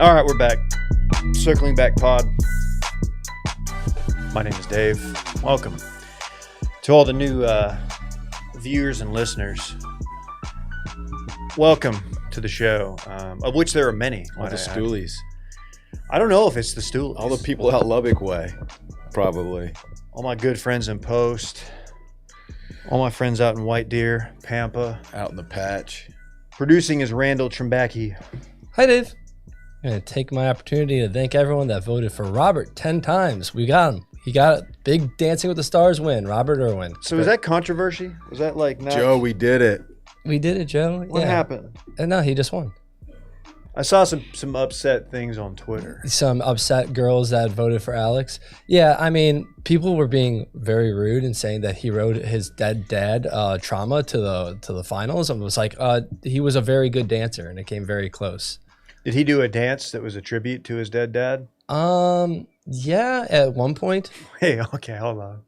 All right, we're back. Circling Back Pod. My name is Dave. Welcome to all the new viewers and listeners. Welcome to the show, of which there are many. All the Stoolies. I don't know if it's the Stoolies. All the people out Lubbock way, probably. All my good friends in Post. All my friends out in White Deer, Pampa. Out in the patch. Producing is Randall Trimbacki. Hi, Dave. I'm going to take my opportunity to thank everyone that voted for Robert 10 times. We got him. He got a big Dancing with the Stars win, Robert Irwin. So was that controversy? Was that like not... Joe, we did it. We did it, Joe. What happened? No, he just won. I saw some upset things on Twitter. Some upset girls that voted for Alex. Yeah, I mean, people were being very rude and saying that he rode his dead dad trauma to the finals. And was like, he was a very good dancer, and it came very close. Did he do a dance that was a tribute to his dead dad? Yeah, at one point. Hey, okay, hold on.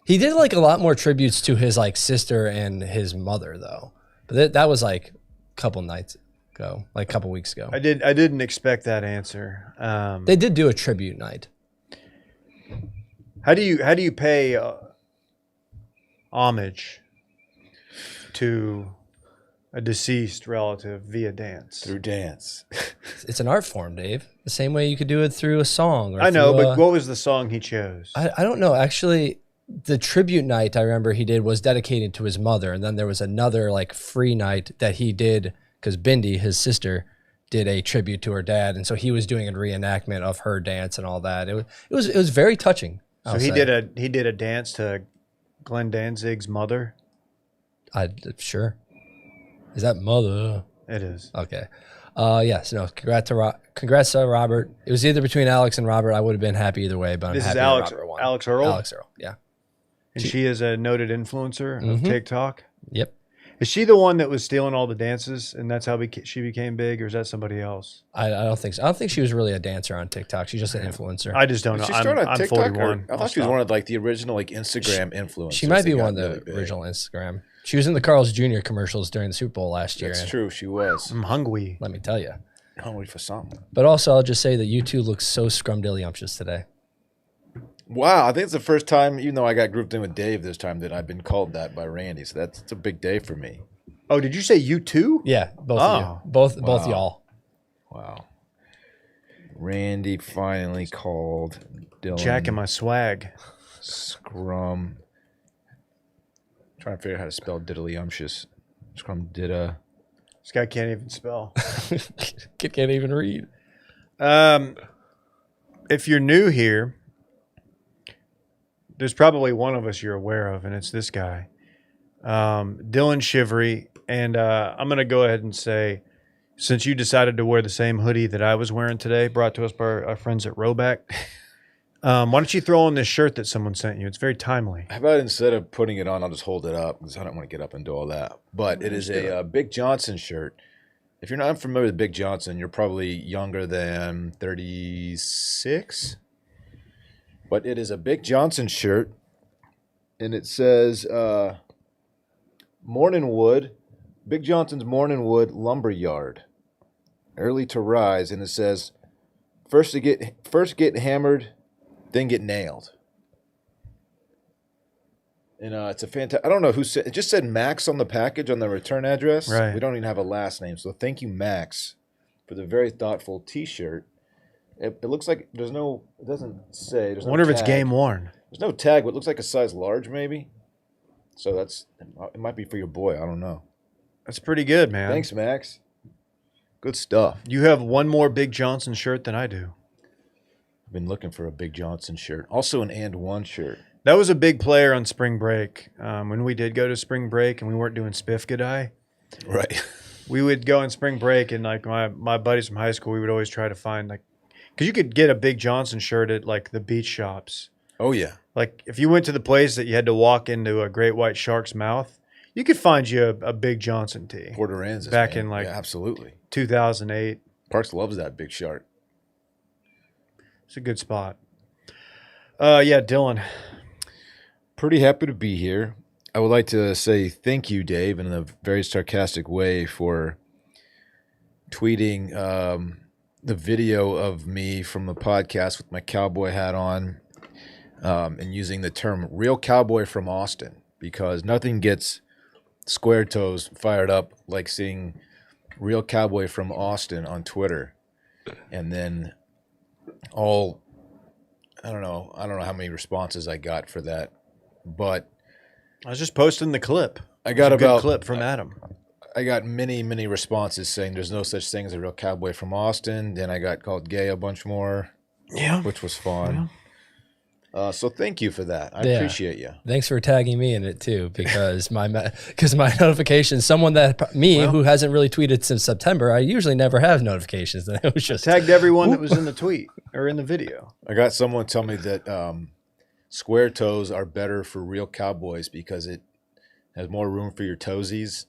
He did like a lot more tributes to his like sister and his mother though. But that was like a couple nights ago, like a couple weeks ago. I didn't expect that answer. They did do a tribute night. How do you pay homage to a deceased relative via dance? Through dance. It's an art form, Dave. The same way you could do it through a song. Or I know, but what was the song he chose? I don't know. Actually, the tribute night I remember he did was dedicated to his mother. And then there was another like free night that he did because Bindi, his sister, did a tribute to her dad. And so he was doing a reenactment of her dance and all that. It was very touching. So he did a dance to Glenn Danzig's mother? Sure. Is that mother? It is. Okay. Yes. No. Congrats to Robert. It was either between Alex and Robert. I would have been happy either way, but I'm happy Robert won. Alex Earl? Alex Earl, yeah. And she is a noted influencer of TikTok? Yep. Is she the one that was stealing all the dances, and that's how she became big, or is that somebody else? I don't think so. I don't think she was really a dancer on TikTok. She's just an influencer. I just don't know. She started on TikTok? 41. I thought she was one of like the original like Instagram influencers. She might be one of the original Instagram. She was in the Carl's Jr. commercials during the Super Bowl last year. That's true. She was. I'm hungry. Let me tell you. Hungry for something. But also, I'll just say that you two look so scrumdiddlyumptious today. Wow, I think it's the first time, even though I got grouped in with Dave this time, that I've been called that by Randy. So it's a big day for me. Oh, did you say you too? Yeah, both of you. Both y'all. Wow. Randy finally called Dylan. Jacking my swag. Scrum. Trying to figure out how to spell diddlyumptious. Scrum didda. This guy can't even spell. Kid can't even read. If you're new here, there's probably one of us you're aware of, and it's this guy, Dylan Shivery. And I'm going to go ahead and say, since you decided to wear the same hoodie that I was wearing today, brought to us by our friends at Roback, why don't you throw on this shirt that someone sent you? It's very timely. How about instead of putting it on, I'll just hold it up because I don't want to get up and do all that. But it is a Big Johnson shirt. If you're not familiar with Big Johnson, you're probably younger than 36. But it is a Big Johnson shirt, and it says Morning Wood, Big Johnson's Morning Wood Lumber Yard, early to rise, and it says first get hammered, then get nailed. And it's a fantastic. I don't know who said it. Just said Max on the package on the return address. Right. We don't even have a last name, so thank you, Max, for the very thoughtful T-shirt. It looks like it doesn't say. I wonder if it's game worn. There's no tag, but it looks like a size large, maybe. So it might be for your boy. I don't know. That's pretty good, man. Thanks, Max. Good stuff. You have one more Big Johnson shirt than I do. I've been looking for a Big Johnson shirt. Also an And One shirt. That was a big player on spring break. When we did go to spring break and we weren't doing Spiff G'day. Right. We would go on spring break, and like my buddies from high school, we would always try to find like, because you could get a Big Johnson shirt at like the beach shops. Oh, yeah. Like if you went to the place that you had to walk into a great white shark's mouth, you could find you a Big Johnson tee. Port Aransas, back man. in like absolutely 2008. Parks loves that big shark. It's a good spot. Yeah, Dylan. Pretty happy to be here. I would like to say thank you, Dave, in a very sarcastic way for tweeting the video of me from the podcast with my cowboy hat on, and using the term "real cowboy from Austin" because nothing gets square toes fired up like seeing "real cowboy from Austin" on Twitter, and then I don't know how many responses I got for that, but I was just posting the clip. I got It was a good about clip from Adam. I got many responses saying there's no such thing as a real cowboy from Austin. Then I got called gay a bunch more, Yeah. which was fun. So thank you for that. I Yeah. appreciate you. Thanks for tagging me in it too, because my notifications, someone that who hasn't really tweeted since September, I usually never have notifications. And it was just Tagged everyone that was in the tweet or in the video. I got someone tell me that square toes are better for real cowboys because it has more room for your toesies.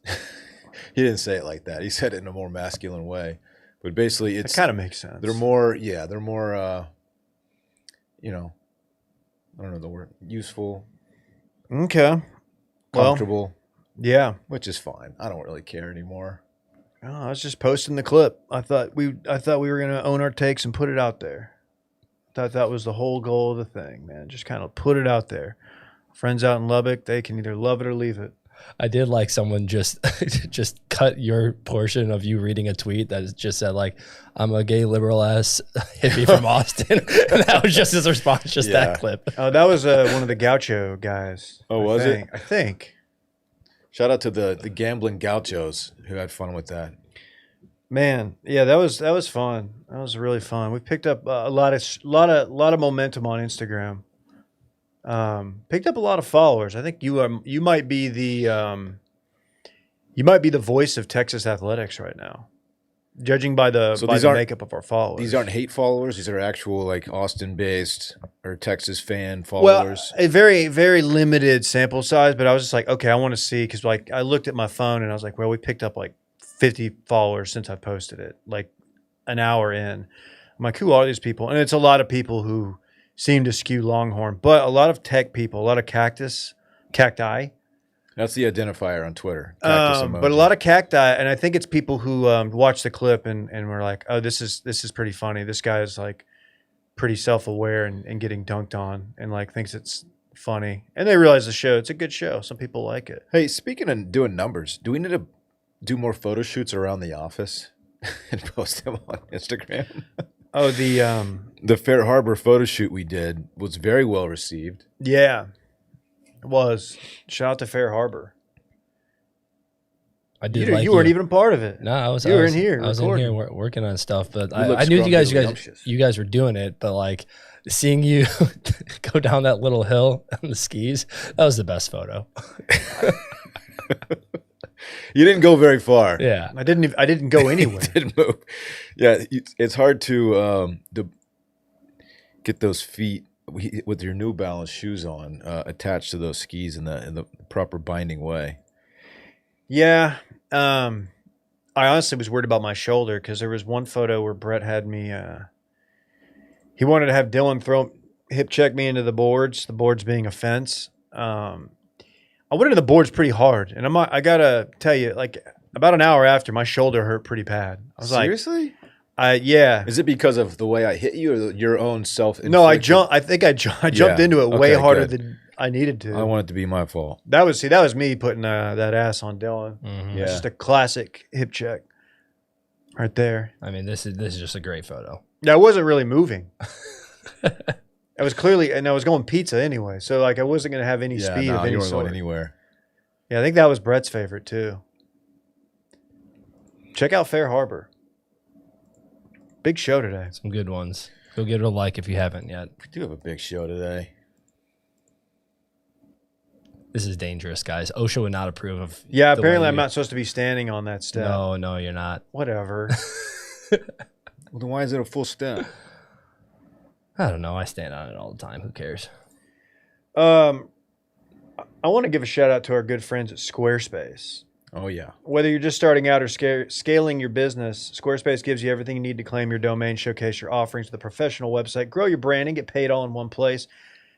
He didn't say it like that. He said it in a more masculine way. But basically, It kind of makes sense. they're more, I don't know the word, useful, Okay. comfortable, Yeah. which is fine. I don't really care anymore. Oh, I was just posting the clip. I thought we were gonna own our takes and put it out there. Thought that was the whole goal of the thing, man. Just kind of put it out there. Friends out in Lubbock, they can either love it or leave it. I did like someone just just cut your portion of you reading a tweet that just said like, I'm a gay liberal ass hippie from Austin. And that was just his response, just Yeah. that clip. Oh, that was one of the Gaucho guys. Oh, was it? I think. Shout out to the gambling gauchos who had fun with that. Man, yeah, that was fun. That was really fun. We picked up a lot of momentum on Instagram. Picked up a lot of followers. I think you might be the voice of Texas athletics right now, judging by the makeup of our followers. These aren't hate followers. These are actual like Austin-based or Texas fan well, followers. a very very limited sample size. But I was just like, okay, I want to see because like I looked at my phone and I was like, well, we picked up like 50 followers since I posted it, like an hour in. I'm like, who are these people? And it's a lot of people who seem to skew Longhorn, but a lot of tech people, a lot of cacti. That's the identifier on Twitter. Cactus emoji. But a lot of cacti, and I think it's people who watch the clip and were like, oh, this is pretty funny. This guy is like pretty self-aware and getting dunked on and like thinks it's funny. And they realize it's a good show. Some people like it. Hey, speaking of doing numbers, do we need to do more photo shoots around the office and post them on Instagram? Oh, the Fair Harbor photo shoot we did was very well received. yeah, it was. Shout out to Fair Harbor. I did. You weren't even a part of it. No, I was. You were in here I was in recording. here working on stuff, but You I look knew scrumptious. you guys were doing it. But like seeing you go down that little hill on the skis, that was the best photo. You didn't go very far. Yeah, I didn't go anywhere. Didn't move. Yeah, it's hard to get those feet with your New Balance shoes on attached to those skis in the proper binding way. Yeah. I honestly was worried about my shoulder because there was one photo where Brett had me. He wanted to have Dylan hip check me into the boards being a fence. I went into the boards pretty hard, and I gotta tell you, like about an hour after, my shoulder hurt pretty bad. I was Seriously? yeah. Is it because of the way I hit you or your own self? No, I think I jumped into it way Okay, harder good. than I needed to. I want it to be my fault. That was me putting that ass on Dylan. Mhm. Yeah. It's just a classic hip check, right there. I mean, this is just a great photo. Yeah, I wasn't really moving. I was clearly, and I was going pizza anyway, so like I wasn't going to have any speed of any you weren't sort. going anywhere. Yeah, I think that was Brett's favorite too. Check out Fair Harbor. Big show today. Some good ones. Go give it a like if you haven't yet. We do have a big show today. This is dangerous, guys. OSHA would not approve of. Yeah, the apparently way I'm you- not supposed to be standing on that step. No, you're not. Whatever. Well, then why is it a full step? I don't know. I stand on it all the time. Who cares? I want to give a shout out to our good friends at Squarespace. Oh, yeah. Whether you're just starting out or scaling your business, Squarespace gives you everything you need to claim your domain, showcase your offerings with a professional website, grow your branding, get paid all in one place.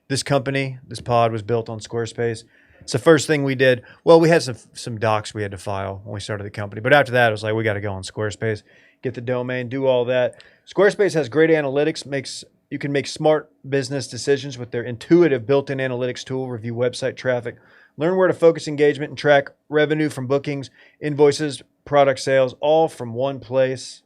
This pod was built on Squarespace. It's the first thing we did. Well, we had some docs we had to file when we started the company. But after that, it was like, we got to go on Squarespace. get the domain, do all that. Squarespace has great analytics, you can make smart business decisions with their intuitive built-in analytics tool, review website traffic, learn where to focus engagement, and track revenue from bookings, invoices, product sales, all from one place.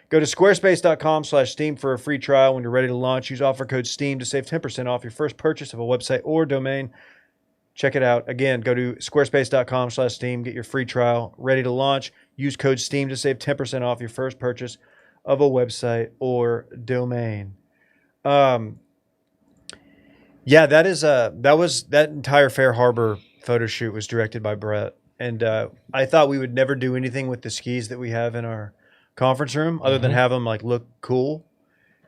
Go to squarespace.com/steam for a free trial. When you're ready to launch, use offer code STEAM to save 10% off your first purchase of a website or domain. Check it out. Again, go to squarespace.com/steam, get your free trial, ready to launch. Use code STEAM to save 10% off your first purchase of a website or domain. Yeah, that entire Fair Harbor photo shoot was directed by Brett. And I thought we would never do anything with the skis that we have in our conference room other than have them like look cool.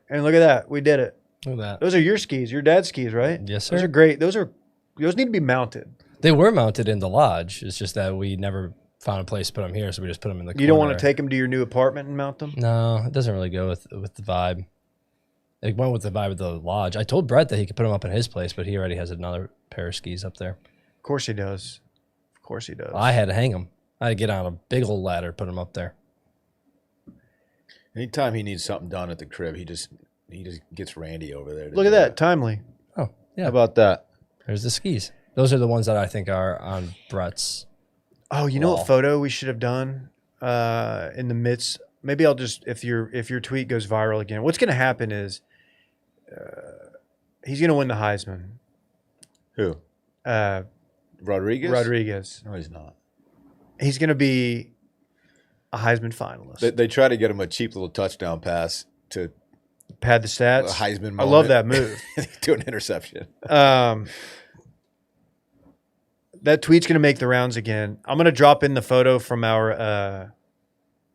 And look at that. We did it. Look at that. Those are your skis, your dad's skis, right? Yes, sir. Those are great. Those need to be mounted. They were mounted in the lodge. It's just that we never found a place to put them here, so we just put them in the corner. You don't want to take them to your new apartment and mount them? No, it doesn't really go with the vibe. It went with the vibe of the lodge. I told Brett that he could put them up in his place, but he already has another pair of skis up there. Of course he does. Of course he does. I had to hang them. I had to get on a big old ladder, put them up there. Anytime he needs something done at the crib, he just gets Randy over there. Look at that. Timely. Oh, yeah. How about that? There's the skis. Those are the ones that I think are on Brett's. Oh, you know what photo we should have done in the midst? Maybe I'll just, if your tweet goes viral again, what's going to happen is he's going to win the Heisman. Who? Rodriguez? Rodriguez. No, he's not. He's going to be a Heisman finalist. They try to get him a cheap little touchdown pass to pad the stats. A Heisman moment. I love that move. To an interception. That tweet's going to make the rounds again. I'm going to drop in the photo from our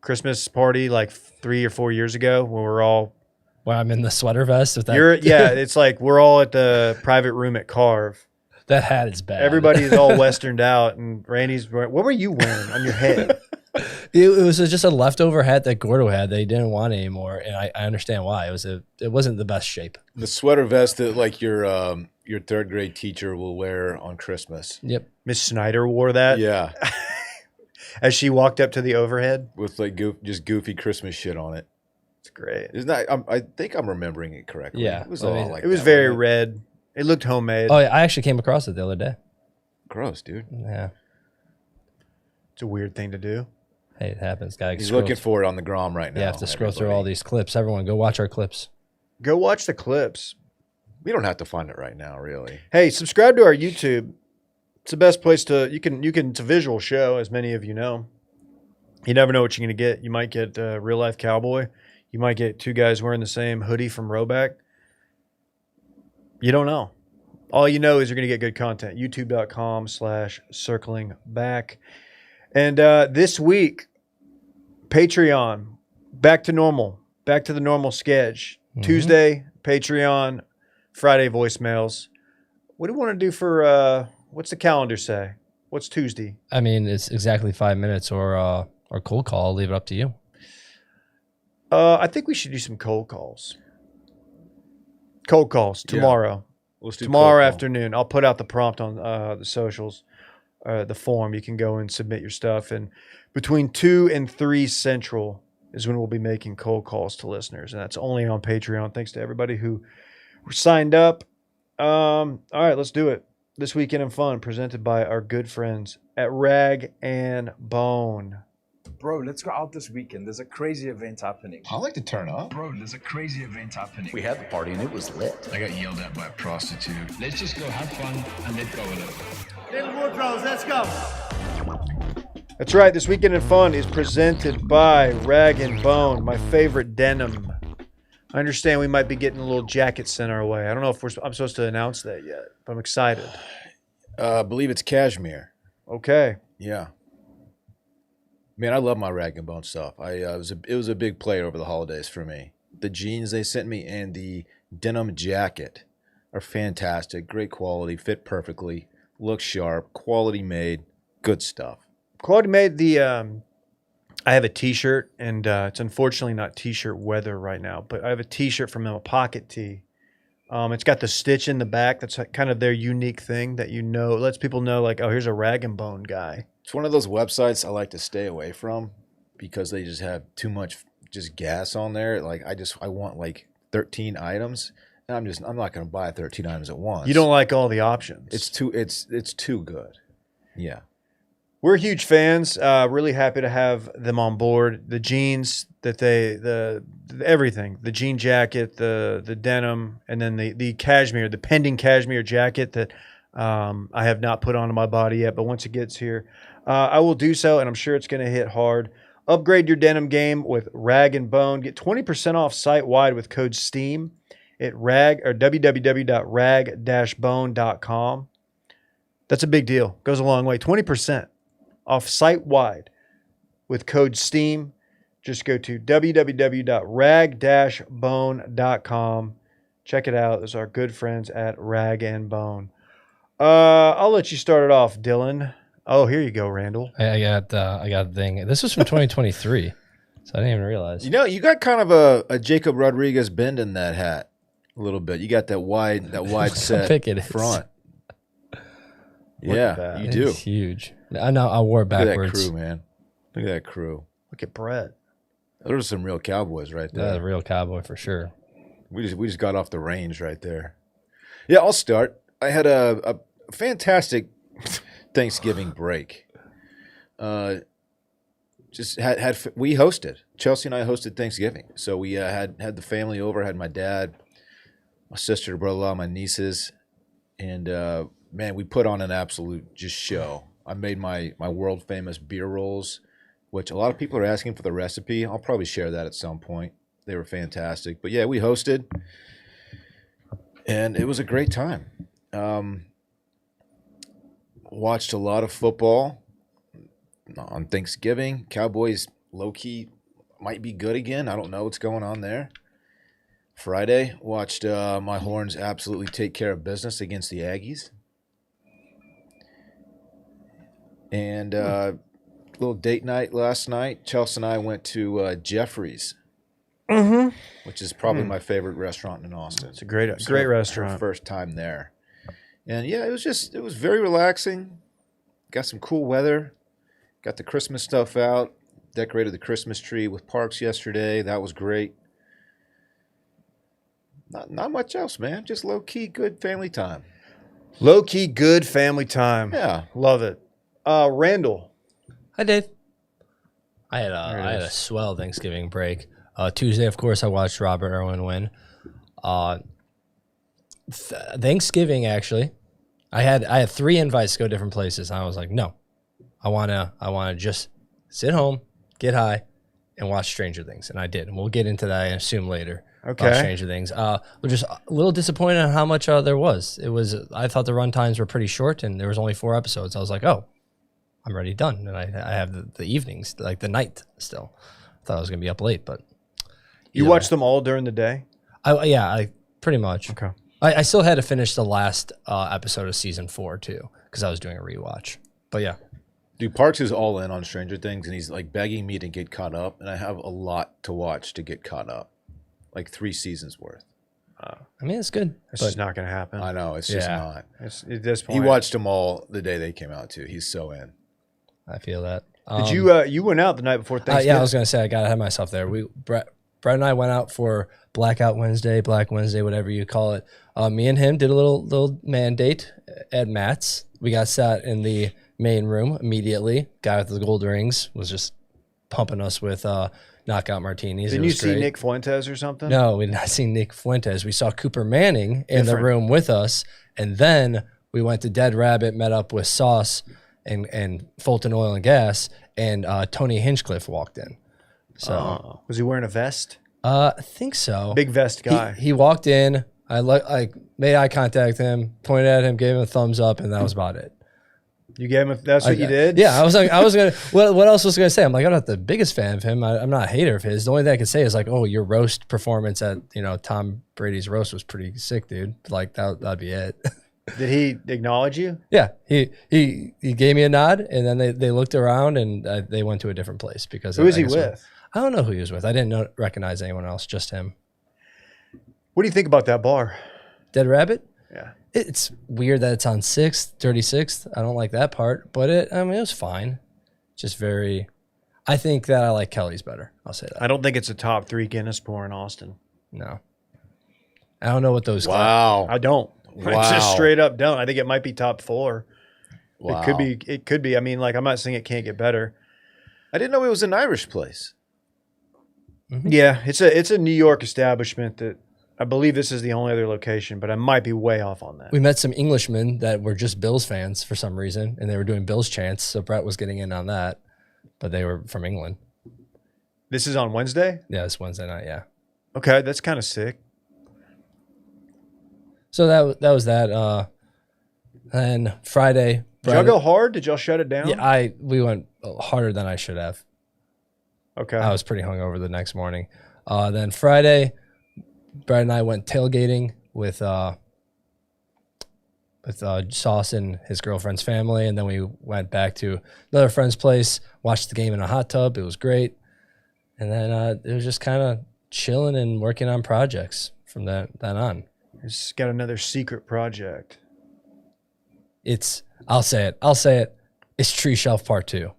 Christmas party like 3 or 4 years ago when we're all. Where I'm in the sweater vest with that. Yeah, it's like we're all at the private room at Carve. That hat is bad. Everybody's all westerned out, and Randy's. What were you wearing on your head? It was just a leftover hat that Gordo had that he didn't want anymore, and I understand why. It wasn't the best shape. The sweater vest that like your third grade teacher will wear on Christmas. Yep. Miss Snyder wore that. Yeah. As she walked up to the overhead with like just goofy Christmas shit on it. It's great. Isn't that? I think I'm remembering it correctly. Yeah. It was a lot like it was that, very wasn't it? red. It looked homemade. Oh, yeah, I actually came across it the other day. Gross, dude. Yeah. It's a weird thing to do. Hey, it happens. He's looking for it on the Grom right now. You have to scroll through all these clips. Everyone, go watch our clips. Go watch the clips. We don't have to find it right now, really. Hey, subscribe to our YouTube. It's the best place to it's a visual show, as many of you know. You never know what you're gonna get. You might get a real life cowboy. You might get two guys wearing the same hoodie from Roback. You don't know. All you know is you're gonna get good content. YouTube.com/circling back. And this week, Patreon, back to normal, back to the normal sketch. Mm-hmm. Tuesday, Patreon, Friday, voicemails. What do you want to do for, what's the calendar say? What's Tuesday? I mean, it's exactly 5 minutes or cold call. I'll leave it up to you. I think we should do some cold calls. Cold calls tomorrow. Yeah. Let's do tomorrow afternoon. I'll put out the prompt on the socials. The form, you can go and submit your stuff, and between 2 and 3 Central is when we'll be making cold calls to listeners, and that's only on Patreon. Thanks to everybody who signed up. All right, let's do it. This Weekend in Fun, presented by our good friends at Rag and Bone. Bro, let's go out this weekend. There's a crazy event happening. I like to turn up. Bro, there's a crazy event happening. We had the party and it was lit. I got yelled at by a prostitute. Let's just go have fun and let go a little. Little Woodrows, let's go. That's right. This Weekend in Fun is presented by Rag and Bone, my favorite denim. I understand we might be getting a little jacket sent our way. I don't know if I'm supposed to announce that yet, but I'm excited. I believe it's cashmere. Okay. Yeah. Man, I love my Rag and Bone stuff. It was a big play over the holidays for me. The jeans they sent me and the denim jacket are fantastic. Great quality, fit perfectly, look sharp, quality made, good stuff. Quality made. I have a T-shirt, and it's unfortunately not T-shirt weather right now, but I have a T-shirt from them, a pocket tee. It's got the stitch in the back. That's kind of their unique thing that lets people know, like, oh, here's a Rag and Bone guy. It's one of those websites I like to stay away from because they just have too much just gas on there. Like I want like 13 items. And I'm not going to buy 13 items at once. You don't like all the options. It's too good. Yeah. We're huge fans. Really happy to have them on board. The jeans that the everything, the jean jacket, the denim, and then the cashmere, the pending cashmere jacket that I have not put onto my body yet. But once it gets here, I will do so, and I'm sure it's going to hit hard. Upgrade your denim game with Rag and Bone. Get 20% off site wide with code STEAM at www.rag-bone.com. That's a big deal. Goes a long way. 20%. Off site wide with code STEAM. Just go to www.rag-bone.com. Check it out. Those are our good friends at Rag and Bone. I'll let you start it off, Dylan. Oh, here you go, Randall. I got the thing. This was from 2023, so I didn't even realize. You know, you got kind of a Jacob Rodriguez bend in that hat a little bit. You got that wide set big it is. front. Look at Yeah, that. you do. It's huge. I know. I wore it Look at that backwards. crew, man. Look at that crew. Look at Brett. Those are some real cowboys right there. That's a real cowboy for sure. We just got off the range right there. Yeah, I'll start. I had a fantastic Thanksgiving break. Just we hosted. Chelsea and I hosted Thanksgiving. So we had the family over. Had my dad, my sister, brother-in-law, my nieces, and man, we put on an absolute just show. I made my world famous beer rolls, which a lot of people are asking for the recipe. I'll probably share that at some point. They were fantastic. But yeah, we hosted, and it was a great time. Watched a lot of football on Thanksgiving. Cowboys low-key might be good again. I don't know what's going on there. Friday, watched my Horns absolutely take care of business against the Aggies. And little date night last night. Chelsea and I went to Jeffrey's, which is probably my favorite restaurant in Austin. It's a great Our restaurant. first time there. And yeah, it was very relaxing. Got some cool weather. Got the Christmas stuff out. Decorated the Christmas tree with Parks yesterday. That was great. Not much else, man. Just low key good family time. Low key good family time. Yeah. Love it. Randall. Hi, Dave. I had a swell Thanksgiving break. Tuesday, of course, I watched Robert Irwin win. Thanksgiving, actually, I had 3 invites to go different places. And I was like, no, I wanna just sit home, get high, and watch Stranger Things, and I did. And we'll get into that, I assume, later. Okay. Stranger Things. We're just a little disappointed on how much there was. I thought the run times were pretty short, and there was only 4 episodes. I was like, oh, I'm already done, and I have the evenings, like the night still. I thought I was gonna be up late, but You either watched way. them all during the day? I pretty much. Okay. I still had to finish the last episode of season 4 too, because I was doing a rewatch. But yeah, Dude, Parks is all in on Stranger Things, and he's like begging me to get caught up, and I have a lot to watch to get caught up. Like 3 seasons worth. I mean it's good. It's but just not going to happen. I know, it's just Yeah. not. It's, at this point. He watched them all the day they came out too. He's so in. I feel that. Did you went out the night before Thanksgiving? Yeah, I was gonna say I gotta have myself there. Brett and I went out for Blackout Wednesday, Black Wednesday, whatever you call it. Me and him did a little man date at Matt's. We got sat in the main room immediately. Guy with the gold rings was just pumping us with knockout martinis. Didn't It you was see great. Nick Fuentes or something? No, we did not see Nick Fuentes. We saw Cooper Manning in the Different. room with us, and then we went to Dead Rabbit, met up with Sauce and Fulton Oil and Gas, and Tony Hinchcliffe walked in. So Was he wearing a vest? I think so. Big vest guy. He walked in. I made eye contact with him, pointed at him, gave him a thumbs up, and that was about it. You gave him. That's what you did. Yeah, I was gonna. What else was I gonna say? I'm like, I'm not the biggest fan of him. I'm not a hater of his. The only thing I could say is like, oh, your roast performance at Tom Brady's roast was pretty sick, dude. Like that'd be it. Did he acknowledge you? Yeah, he gave me a nod, and then they looked around and they went to a different place because Who is I he guess- with? I don't know who he was with. I didn't recognize anyone else, just him. What do you think about that bar? Dead Rabbit. Yeah. It's weird that it's on 6th, 36th. I don't like that part, but it was fine. Just very. I think that I like Kelly's better. I'll say that. I don't think it's a top 3 Guinness pour in Austin. No. I don't know what those Wow. I don't. I just straight up don't. I think it might be top 4. Wow. It could be. It could be. I mean, like, I'm not saying it can't get better. I didn't know it was an Irish place. Mm-hmm. Yeah, it's a New York establishment that I believe this is the only other location, but I might be way off on that. We met some Englishmen that were just Bills fans for some reason, and they were doing Bills chants, so Brett was getting in on that, but they were from England. This is on Wednesday? Yeah, it's Wednesday night, yeah. Okay, that's kind of sick. So that was that. And Friday. Did y'all go hard? Did y'all shut it down? Yeah, we went harder than I should have. Okay. I was pretty hungover the next morning. Then Friday, Brett and I went tailgating with Sauce and his girlfriend's family, and then we went back to another friend's place, watched the game in a hot tub. It was great. And then it was just kind of chilling and working on projects from that on. It's got another secret project. I'll say it. It's Tree Shelf Part 2.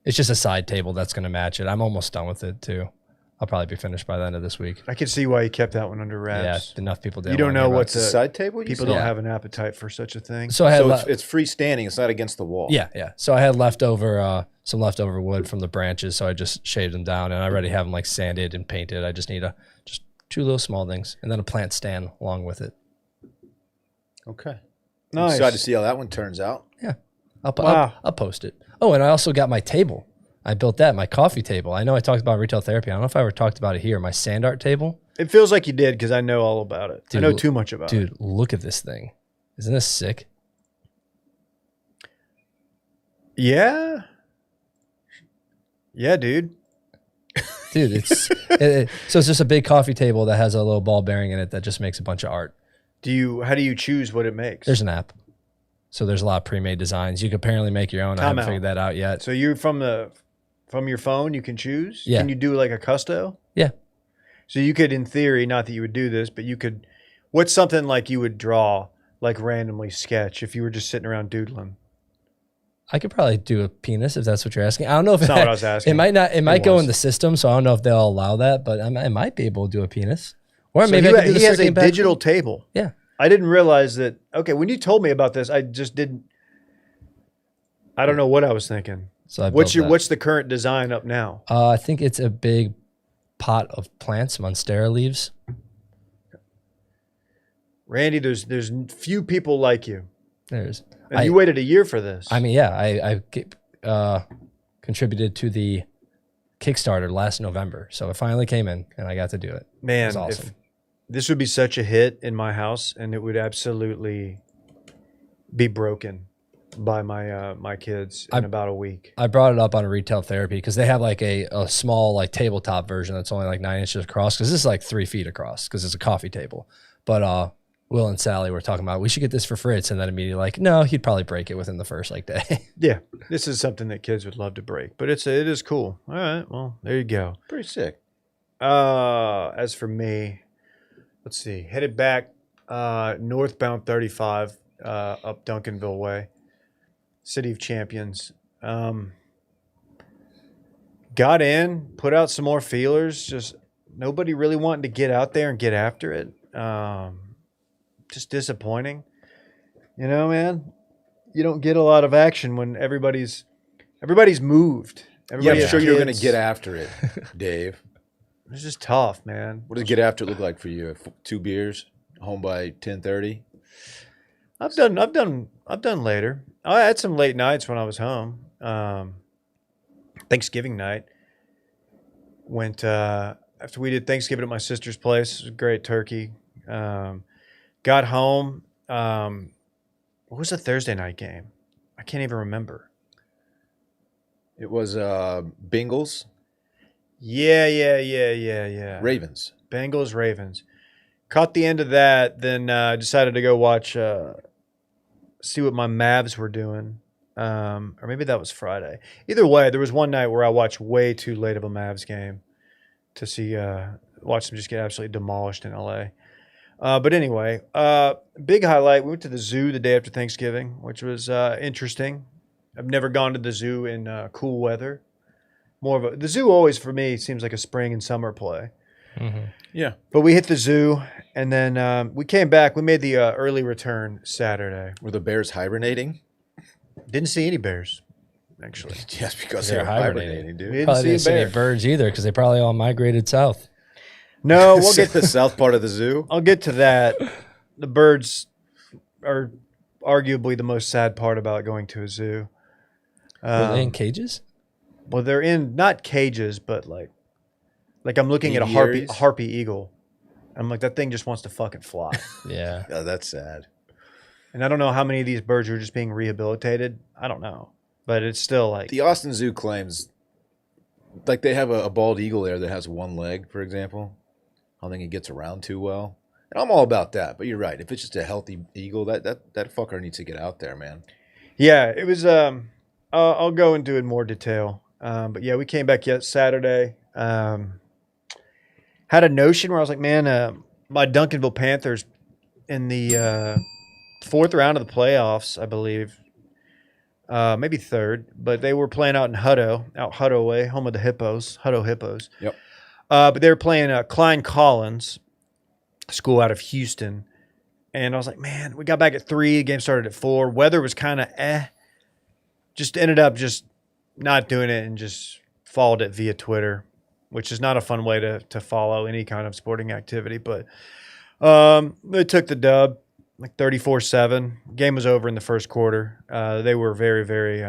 It's just a side table that's going to match it. I'm almost done with it too. I'll probably be finished by the end of this week. I can see why you kept that one under wraps. Yeah, enough people didn't. You don't know what's a side table. People don't have an appetite for such a thing. So I had it's freestanding. It's not against the wall. Yeah. So I had some leftover wood from the branches, so I just shaved them down, and I already have them like sanded and painted. I just need just 2 little small things, and then a plant stand along with it. Okay. Nice. Excited to see how that one turns out. Yeah. I'll post it. Oh, and I also got my table. I built that, my coffee table. I know I talked about retail therapy. I don't know if I ever talked about it here. My sand art table. It feels like you did because I know all about it. Dude, I know too much about it. Dude, look at this thing. Isn't this sick? Yeah. Yeah, dude. Dude, it's so it's just a big coffee table that has a little ball bearing in it that just makes a bunch of art. How do you choose what it makes? There's an app. So there's a lot of pre-made designs. You can apparently make your own. I haven't figured that out yet. So you're from your phone, you can choose? Yeah. Can you do like a custo? Yeah. So you could, in theory, not that you would do this, but you could, what's something like you would draw, like randomly sketch if you were just sitting around doodling? I could probably do a penis if that's what you're asking. I don't know if That's not what I was asking. It might not. It might go in the system, so I don't know if they'll allow that. But I might be able to do a penis, or So maybe I could do the he has a circuit back. digital table. Yeah. I didn't realize that. Okay, when you told me about this, I just didn't. I don't know what I was thinking. So What's the current design up now? I think it's a big pot of plants, Monstera leaves. Randy, there's few people like you. There's. And you waited a year for this. I mean, yeah, I contributed to the Kickstarter last November, so it finally came in, and I got to do it. Man, it was awesome. This would be such a hit in my house, and it would absolutely be broken by my kids in about a week. I brought it up on a retail therapy because they have like a small like tabletop version that's only like 9 inches across, because this is like 3 feet across because it's a coffee table. But Will and Sally were talking about we should get this for Fritz, and then immediately like, no, he'd probably break it within the first like day. Yeah, this is something that kids would love to break, but it is cool. All right, well, there you go. Pretty sick. As for me, let's see, headed back northbound 35 up Duncanville way, City of Champions. Got in, put out some more feelers, just nobody really wanting to get out there and get after it. Just disappointing. You know, man, you don't get a lot of action when everybody's moved. Yeah, Everybody I'm sure has you're going kids. to get after it, Dave. It's just tough, man. What does get after it look like for you? 2 beers, home by 10:30. I've done later. I had some late nights when I was home. Thanksgiving night went after we did Thanksgiving at my sister's place. It was a great turkey. Got home. What was the Thursday night game? I can't even remember. It was Bengals, Yeah. Ravens. Bengals, Ravens. Caught the end of that, then decided to go watch, see what my Mavs were doing. Or maybe that was Friday. Either way, there was one night where I watched way too late of a Mavs game to see, watch them just get absolutely demolished in LA. But anyway, big highlight. We went to the zoo the day after Thanksgiving, which was interesting. I've never gone to the zoo in cool weather. The zoo always for me seems like a spring and summer play. Mm-hmm. Yeah. But we hit the zoo, and then we came back. We made the early return Saturday. Were the bears hibernating? Didn't see any bears, actually. Yes, because They're they're hibernating, We dude. didn't Probably see didn't a see any bear. birds either because they probably all migrated south. No, we'll get. The south part of the zoo. I'll get to that. The birds are arguably the most sad part about going to a zoo. Were they in cages? Well, they're in not cages, but like I'm looking at a Aviaries? harpy eagle. I'm like, that thing just wants to fucking fly. Yeah. Oh, that's sad. And I don't know how many of these birds are just being rehabilitated. I don't know, but it's still like The Austin Zoo claims, like they have a bald eagle there that has one leg, for example. I don't think it gets around too well. And I'm all about that, but you're right. If it's just a healthy eagle, that fucker needs to get out there, man. yeah, it was. I'll go into it in more detail. But yeah, we came back Saturday. Had a notion where I was like, man, my Duncanville Panthers in the fourth round of the playoffs, I believe, maybe third, but they were playing out in Hutto way, home of the Hutto Hippos. Yep. But they were playing Klein Collins, school out of Houston. And I was like, man, we got back at 3. The game started at 4. Weather was kind of Just ended up just not doing it and just followed it via Twitter, which is not a fun way to follow any kind of sporting activity. But they took the dub, like 34-7. Game was over in the first quarter. They were very, very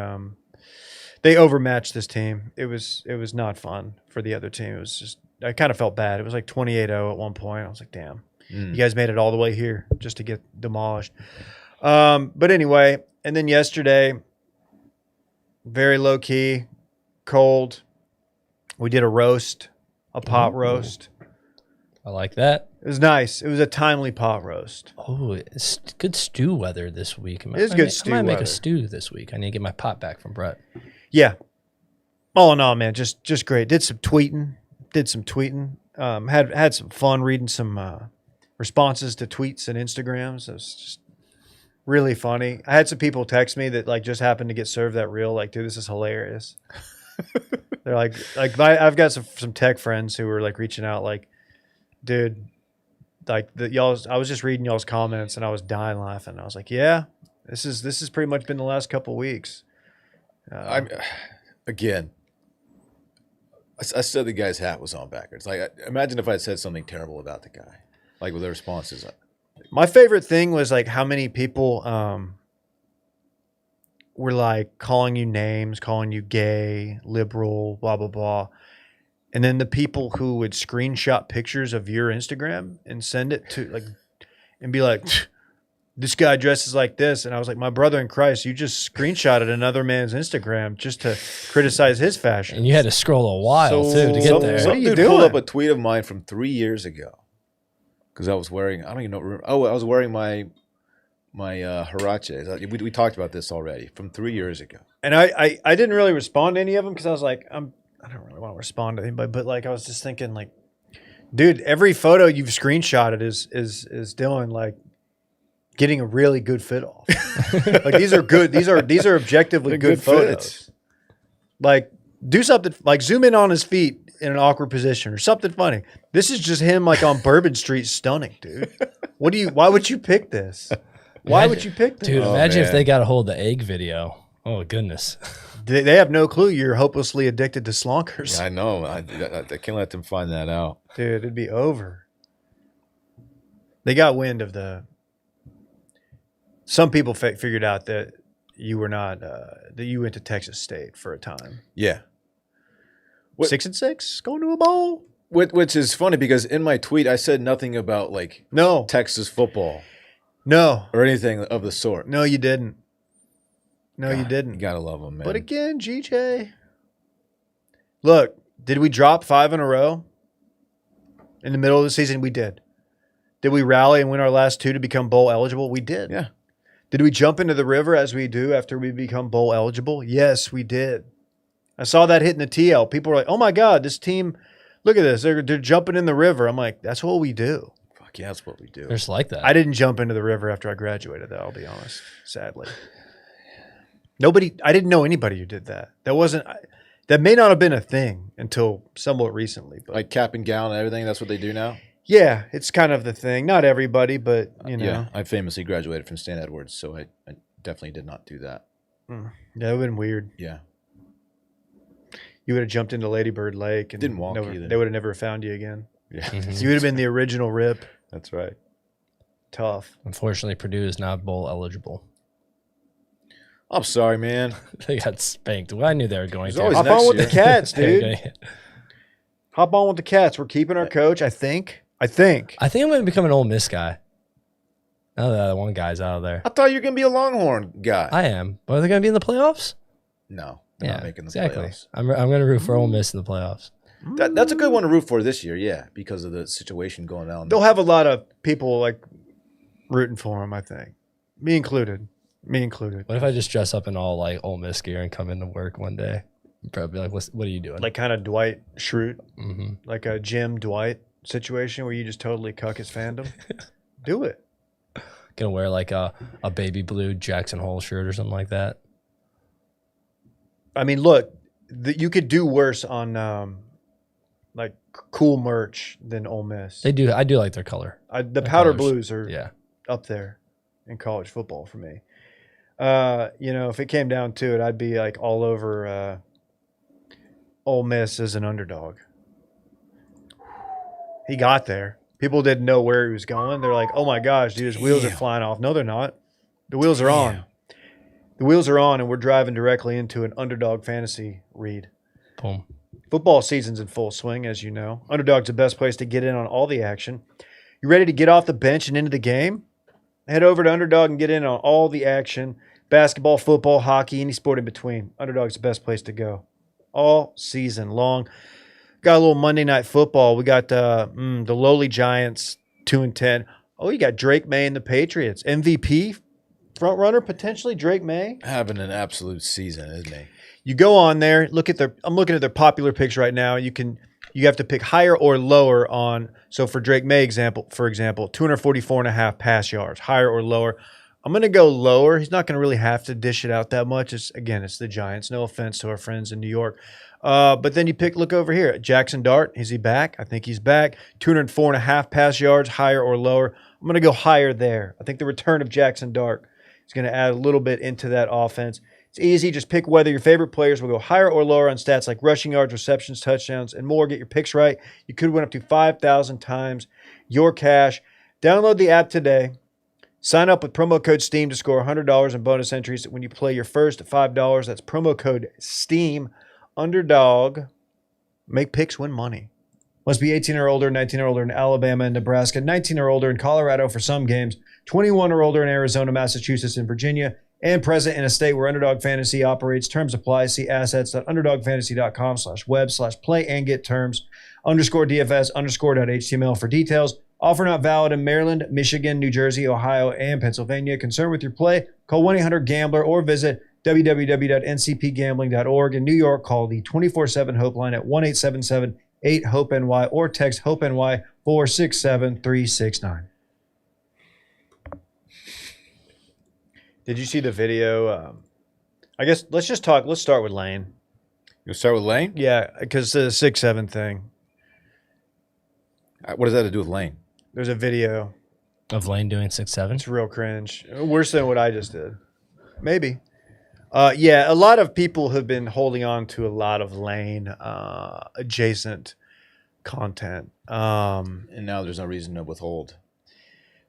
they overmatched this team. It was not fun for the other team. It was just, I kind of felt bad. It was like 28-0 at one point. I was like, damn, you guys made it all the way here just to get demolished. But anyway, and then yesterday, very low key, cold. We did a roast, a pot roast. I like that. It was nice. It was a timely pot roast. Oh, it's good stew weather this week. It is good stew I might make weather. a stew this week. I need to get my pot back from Brett. Yeah. All in all, man, just great. Did some tweeting. Had some fun reading some responses to tweets and Instagrams. It was just really funny. I had some people text me that like just happened to get served that reel. Like, dude, this is hilarious. They're like I've got some tech friends who were like reaching out, like, dude, like I was just reading y'all's comments and I was dying laughing. I was like, yeah, this is pretty much been the last couple of weeks. Again, I said the guy's hat was on backwards. Like, imagine if I said something terrible about the guy, like with the responses. My favorite thing was like how many people were like calling you names, calling you gay, liberal, blah blah blah. And then the people who would screenshot pictures of your Instagram and send it to like and be like, this guy dresses like this. And I was like, my brother in Christ, you just screenshotted another man's Instagram just to criticize his fashion. And you had to scroll a while too to get there. What are you Dude doing? pulled up a tweet of mine from 3 years ago because I was wearing, I don't even know. Oh, I was wearing my huaraches. We talked about this already from 3 years ago. And I didn't really respond to any of them because I was like, I don't really want to respond to anybody, but like I was just thinking like, dude, every photo you've screenshotted is Dylan like getting a really good fit off. Like these are good. These are objectively good photos. fits. Like do something like zoom in on his feet in an awkward position or something funny. This is just him like on Bourbon Street stunning, dude. Why would you pick this? Why would you pick this? Dude, Oh, imagine if man. they got a hold of the egg video. Oh, goodness. They have no clue you're hopelessly addicted to slonkers. I know. I can't let them find that out. Dude, it'd be over. They got wind of some people figured out that you were not, that you went to Texas State for a time. Yeah. What- 6-6, going to a bowl. Which is funny because in my tweet, I said nothing about like No, Texas football no, or anything of the sort. no, you didn't. No, you God, didn't. You gotta love them, man. But again, GJ, look, did we drop 5 in a row in the middle of the season? We did. Did we rally and win our last 2 to become bowl eligible? We did. Yeah. Did we jump into the river as we do after we become bowl eligible? Yes, we did. I saw that hitting the TL. People were like, oh my God, this team, look at this. They're jumping in the river. I'm like, that's what we do. Fuck yeah, that's what we do. They're just like that. I didn't jump into the river after I graduated, though, I'll be honest, sadly. I didn't know anybody who did that. That may not have been a thing until somewhat recently. But Like cap and gown and everything. That's what they do now. yeah, it's kind of the thing. Not everybody, but you know. Yeah, I famously graduated from St. Edward's, so I definitely did not do that. Yeah, it would have been weird. Yeah. You would have jumped into Lady Bird Lake and Didn't walk either. They would have never found you again. Yeah. You would have been the original Rip. That's right. Tough. Unfortunately, Purdue is not bowl eligible. I'm sorry, man. They got spanked. Well, I knew they were going There's to. always Hop next on with year. the Cats, They were dude. gonna- Hop on with the Cats. We're keeping our coach, I think. I think I'm going to become an Ole Miss guy. Now that one guy's out of there. I thought you were going to be a Longhorn guy. I am. But are they going to be in the playoffs? No, they're not making the playoffs. I'm going to root for Ole Miss in the playoffs. That's a good one to root for this year, yeah, because of the situation going on. They'll have a lot of people like rooting for them, I think. Me included. What if I just dress up in all like Ole Miss gear and come into work one day? You'd probably be like, what are you doing? Like kind of Dwight Schrute, Mhm. like a Jim Dwight situation where you just totally cuck his fandom. Do it. Gonna wear like a baby blue Jackson Hole shirt or something like that. I mean, look, you could do worse on like cool merch than Ole Miss. I do like their color. The Their powder colors. blues are Yeah. up there in college football for me. If it came down to it, I'd be like all over Ole Miss as an underdog. He got there. People didn't know where he was going. They're like, "Oh my gosh, dude, his wheels are flying off." No, they're not. The wheels are on. The wheels are on, and we're driving directly into an underdog fantasy read. Boom. Football season's in full swing, as you know. Underdog's the best place to get in on all the action. You ready to get off the bench and into the game? Head over to Underdog and get in on all the action. Basketball, football, hockey, any sport in between. Underdog's the best place to go all season long. Got a little Monday Night Football. We got the lowly Giants, 2-10. Oh, you got Drake May and the Patriots. MVP, front runner potentially, Drake May. Having an absolute season, isn't he? You go on there, I'm looking at their popular picks right now. You have to pick higher or lower on. So for Drake May for example, 244.5 pass yards, higher or lower. I'm going to go lower. He's not going to really have to dish it out that much. It's the Giants. No offense to our friends in New York. But then look over here. Jackson Dart, is he back? I think he's back. 204.5 pass yards, higher or lower. I'm going to go higher there. I think the return of Jackson Dart is going to add a little bit into that offense. It's easy. Just pick whether your favorite players will go higher or lower on stats like rushing yards, receptions, touchdowns, and more. Get your picks right. You could win up to 5,000 times your cash. Download the app today. Sign up with promo code STEAM to score $100 in bonus entries when you play your first $5. That's promo code STEAM. Underdog. Make picks, win money. Must be 18 or older, 19 or older in Alabama and Nebraska, 19 or older in Colorado for some games, 21 or older in Arizona, Massachusetts, and Virginia, and present in a state where Underdog Fantasy operates. Terms apply. See assets.underdogfantasy.com/web/play and get terms. _DFS_.html for details. Offer not valid in Maryland, Michigan, New Jersey, Ohio, and Pennsylvania. Concerned with your play? Call 1-800-GAMBLER or visit www.ncpgambling.org. In New York, call the 24/7 Hope line at 1-877-8-HOPE-NY or text HOPE-NY 467-369. Did you see the video? I guess let's start with Lane. You'll start with Lane? Yeah, because the 6-7 thing. What does that have to do with Lane? There's a video. Of Lane doing 6-7. It's real cringe. Worse than what I just did. Maybe. Yeah, a lot of people have been holding on to a lot of Lane adjacent content. And now there's no reason to withhold.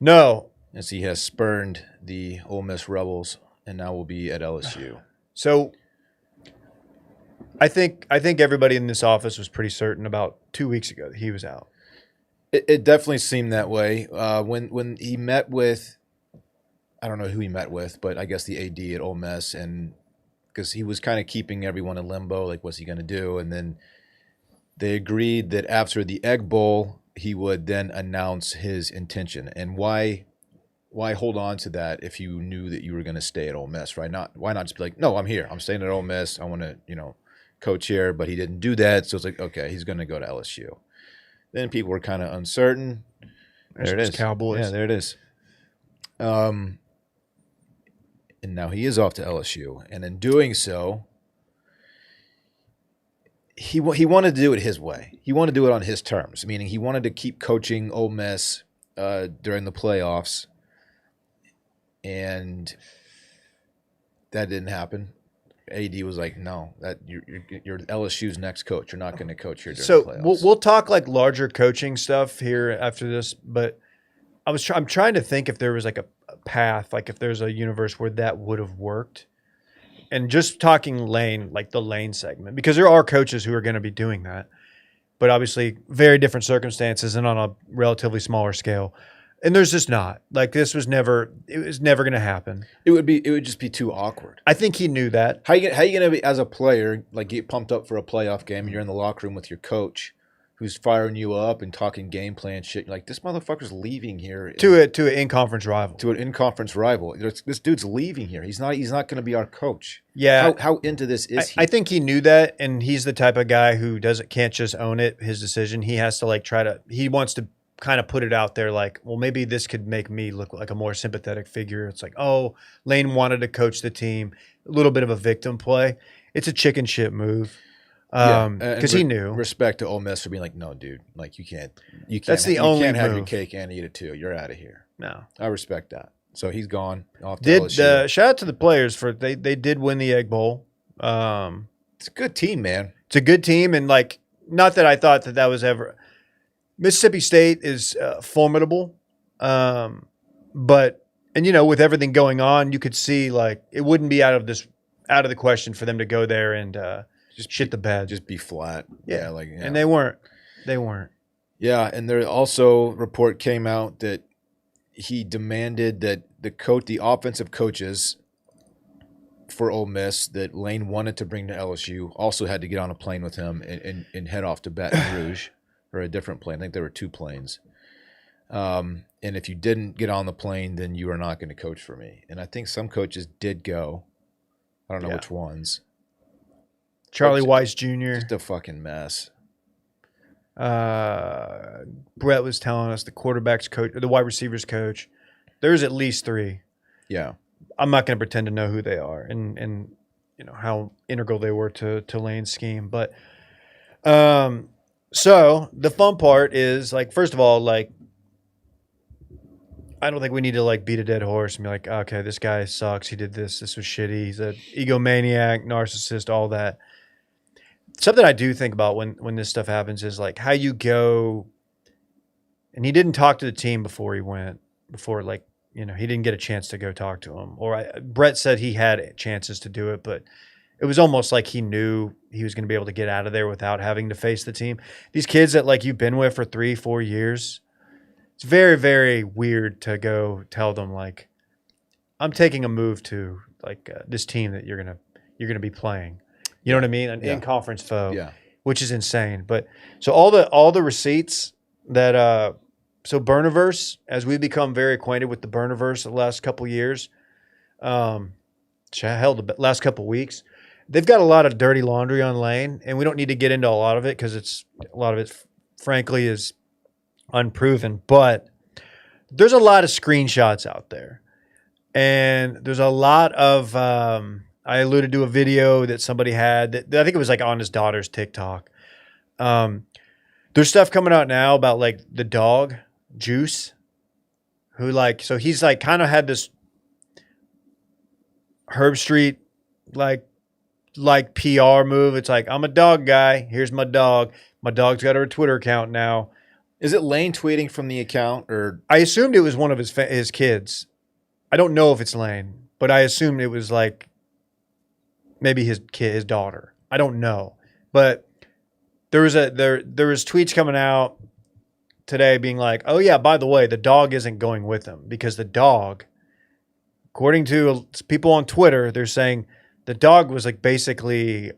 No. As he has spurned the Ole Miss Rebels and now will be at LSU. So I think everybody in this office was pretty certain about 2 weeks ago that he was out. It definitely seemed that way. When he met with, I don't know who he met with, but I guess the AD at Ole Miss, and because he was kind of keeping everyone in limbo, like what's he going to do? And then they agreed that after the Egg Bowl, he would then announce his intention. And why hold on to that if you knew that you were going to stay at Ole Miss, right? Why not just be like, no, I'm here. I'm staying at Ole Miss. I want to, coach here. But he didn't do that, so it's like, okay, he's going to go to LSU. Then people were kind of uncertain. There it is. Cowboys. Yeah, there it is. And and now he is off to LSU. And in doing so, he wanted to do it his way. He wanted to do it on his terms, meaning he wanted to keep coaching Ole Miss during the playoffs, and that didn't happen. AD was like, "No, that you're LSU's next coach. You're not going to coach here during the playoffs." We'll talk like larger coaching stuff here after this, but I'm trying to think if there was like a path, like if there's a universe where that would have worked. And just talking Lane, like the Lane segment, because there are coaches who are going to be doing that, but obviously very different circumstances and on a relatively smaller scale. And there's just not. Like it was never going to happen. It would just be too awkward. I think he knew that. How you going to be as a player, like get pumped up for a playoff game and you're in the locker room with your coach who's firing you up and talking game plan shit. You're like, this motherfucker's leaving here to an in-conference rival. To an in-conference rival. This dude's leaving here. He's not going to be our coach. Yeah. How into this is he? I think he knew that, and he's the type of guy who can't just own it, his decision. He has to like he wants to kind of put it out there like, well, maybe this could make me look like a more sympathetic figure. It's like, oh, Lane wanted to coach the team, a little bit of a victim play. It's a chicken shit move. Because he knew. Respect to Ole Miss for being like, no, dude, like you can't. That's the you only can't have move. your cake and eat it too. You're out of here. No, I respect that. So he's gone off to LSU. Shout out to the players for they did win the Egg Bowl. It's a good team, man. It's a good team, and like not that I thought that was ever. Mississippi State is formidable, but with everything going on, you could see like it wouldn't be out of the question for them to go there and just shit the bed, just be flat. Yeah, yeah. And they weren't. Yeah, and there also report came out that he demanded that the offensive coaches for Ole Miss that Lane wanted to bring to LSU also had to get on a plane with him and head off to Baton Rouge or a different plane. I think there were 2 planes. And if you didn't get on the plane, then you are not going to coach for me. And I think some coaches did go. I don't know which ones. Charlie Weiss Jr. Just a fucking mess. Brett was telling us the quarterback's coach, or the wide receivers coach. There's at least 3. Yeah. I'm not going to pretend to know who they are and how integral they were to Lane's scheme. But so the fun part is like, first of all, like I don't think we need to like beat a dead horse and be like, okay, this guy sucks. He did this. This was shitty. He's an egomaniac, narcissist, all that. Something I do think about when this stuff happens is like how you go, and he didn't talk to the team before he went, he didn't get a chance to go talk to him. Brett said he had chances to do it, but it was almost like he knew he was going to be able to get out of there without having to face the team. These kids that like you've been with for 3-4 years, it's very, very weird to go tell them like, I'm taking a move to like this team that you're gonna be playing. You know what I mean? An in-conference foe, which is insane. But so all the receipts that so Burniverse, as we become very acquainted with the Burniverse the last couple years, the last couple weeks, they've got a lot of dirty laundry on Lane, and we don't need to get into a lot of it because a lot of it, frankly, is unproven. But there's a lot of screenshots out there, and there's a lot of. I alluded to a video that somebody had that I think it was like on his daughter's TikTok. There's stuff coming out now about like the dog Juice, who like, so he's like kind of had this Herb Street like PR move. It's like, I'm a dog guy. Here's my dog. My dog's got her Twitter account now. Is it Lane tweeting from the account, or I assumed it was one of his kids. I don't know if it's Lane, but I assumed it was like maybe his daughter. I don't know, but there was tweets coming out today being like, oh yeah, by the way, the dog isn't going with him because the dog, according to people on Twitter, they're saying the dog was like basically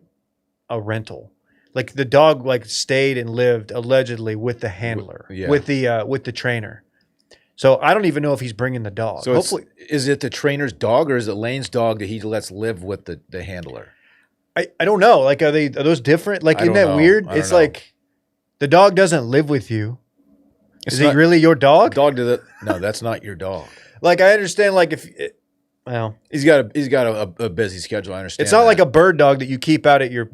a rental. Like the dog like stayed and lived allegedly with the handler, with the trainer. So I don't even know if he's bringing the dog. So hopefully, is it the trainer's dog or is it Lane's dog that he lets live with the handler? I don't know. Like, are those different? Like, isn't that weird? It's like the dog doesn't live with you. Is it really your dog? No, that's not your dog. Like, I understand. Like, Well, He's got a busy schedule. I understand. it's not like that. a bird dog that you keep out at your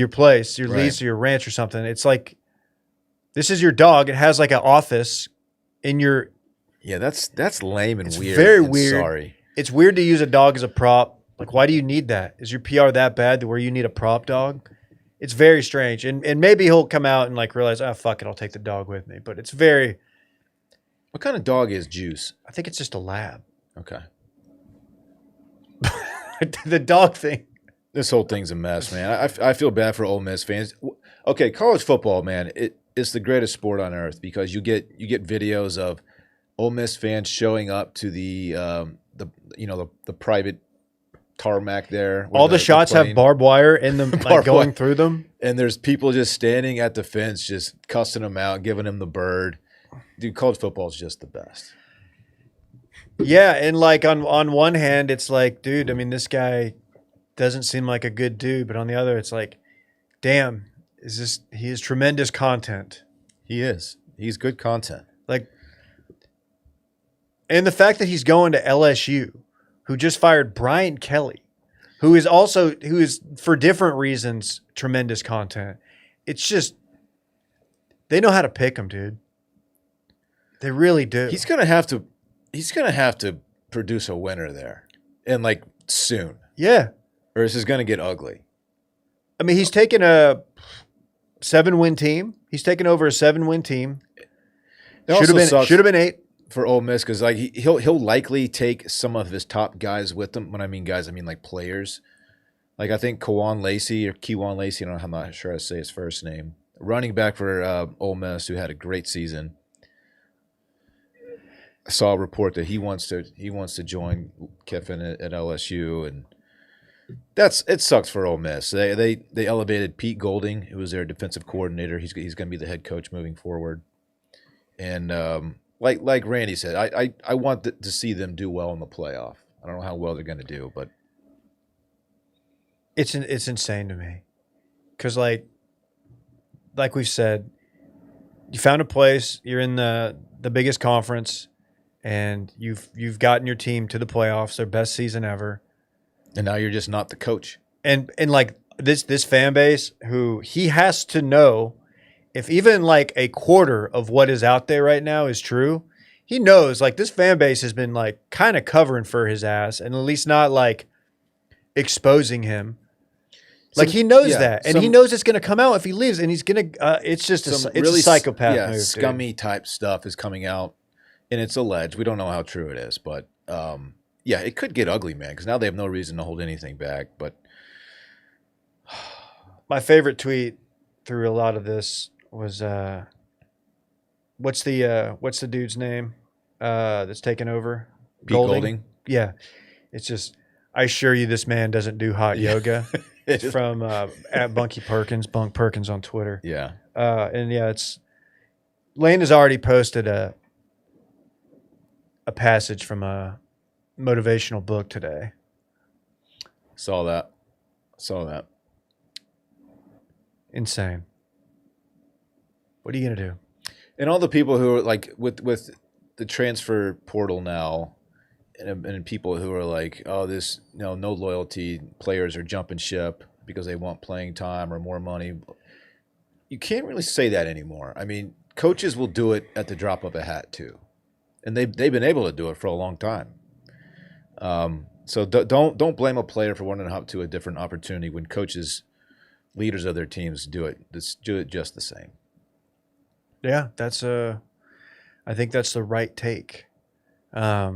place, your Right. lease, or your ranch or something. It's like this is your dog. It has like an office in your. Yeah, that's lame and It's weird. very and weird. Sorry. It's weird to use a dog as a prop. Like, why do you need that? Is your PR that bad to where you need a prop dog? It's very strange. And maybe he'll come out and like realize, oh, fuck it, I'll take the dog with me. But it's very, What kind of dog is Juice? I think it's just a lab. Okay. The dog thing. This whole thing's a mess, man. I feel bad for Ole Miss fans. Okay, college football, man, it's the greatest sport on earth because you get videos of Ole Miss fans showing up to the private tarmac there. All the shots have playing. barbed wire in them, like Barbed going wire. through them. And there's people just standing at the fence, just cussing them out, giving them the bird. Dude, college football is just the best. Yeah, and like on one hand, it's like, dude, I mean, this guy doesn't seem like a good dude, but on the other, it's like, damn, he is tremendous content. He is. He's good content. Like, and the fact that he's going to LSU, who just fired Brian Kelly, who is for different reasons tremendous content. It's just they know how to pick him, dude. They really do. He's gonna have to produce a winner there, and like soon, Yeah. or this is gonna get ugly. I mean, he's taken a 7-win team. He's taken over a 7-win team. It Should have been 8. for Ole Miss because like he'll likely take some of his top guys with him. When I mean guys, I mean like players. Like I think Kewan Lacey, I'm not sure how to say his first name. Running back for Ole Miss, who had a great season. I saw a report that he wants to join Kiffin at LSU, and it sucks for Ole Miss. They elevated Pete Golding, who was their defensive coordinator. He's going to be the head coach moving forward, and like Randy said, I want to see them do well in the playoff. I don't know how well they're going to do, but It's insane to me, because like we've said, you found a place. You're in the biggest conference, and you've gotten your team to the playoffs, their best season ever. and now you're just not the coach. And like this fan base, who he has to know, if even like a quarter of what is out there right now is true, he knows like this fan base has been like kind of covering for his ass, and at least not like exposing him. Like he knows that, and he knows it's going to come out if he leaves, and he's going to. It's just it's a psychopath move, scummy dude. type stuff is coming out, and it's alleged. We don't know how true it is, but yeah, it could get ugly, man. Because now they have no reason to hold anything back. But My favorite tweet through a lot of this was what's the dude's name that's taken over? Pete Golding? Yeah, it's just I assure you, this man doesn't do hot yoga. It's from at Bunk Perkins on Twitter. Yeah. And yeah, Lane has already posted a passage from a motivational book today. Saw that. Insane. What are you gonna do? And all the people who are like with the transfer portal now, and people who are like, oh, this no loyalty, players are jumping ship because they want playing time or more money. You can't really say that anymore. I mean, coaches will do it at the drop of a hat too, and they've been able to do it for a long time. So don't blame a player for wanting to hop to a different opportunity when coaches, leaders of their teams do it just the same. Yeah, I think that's the right take. I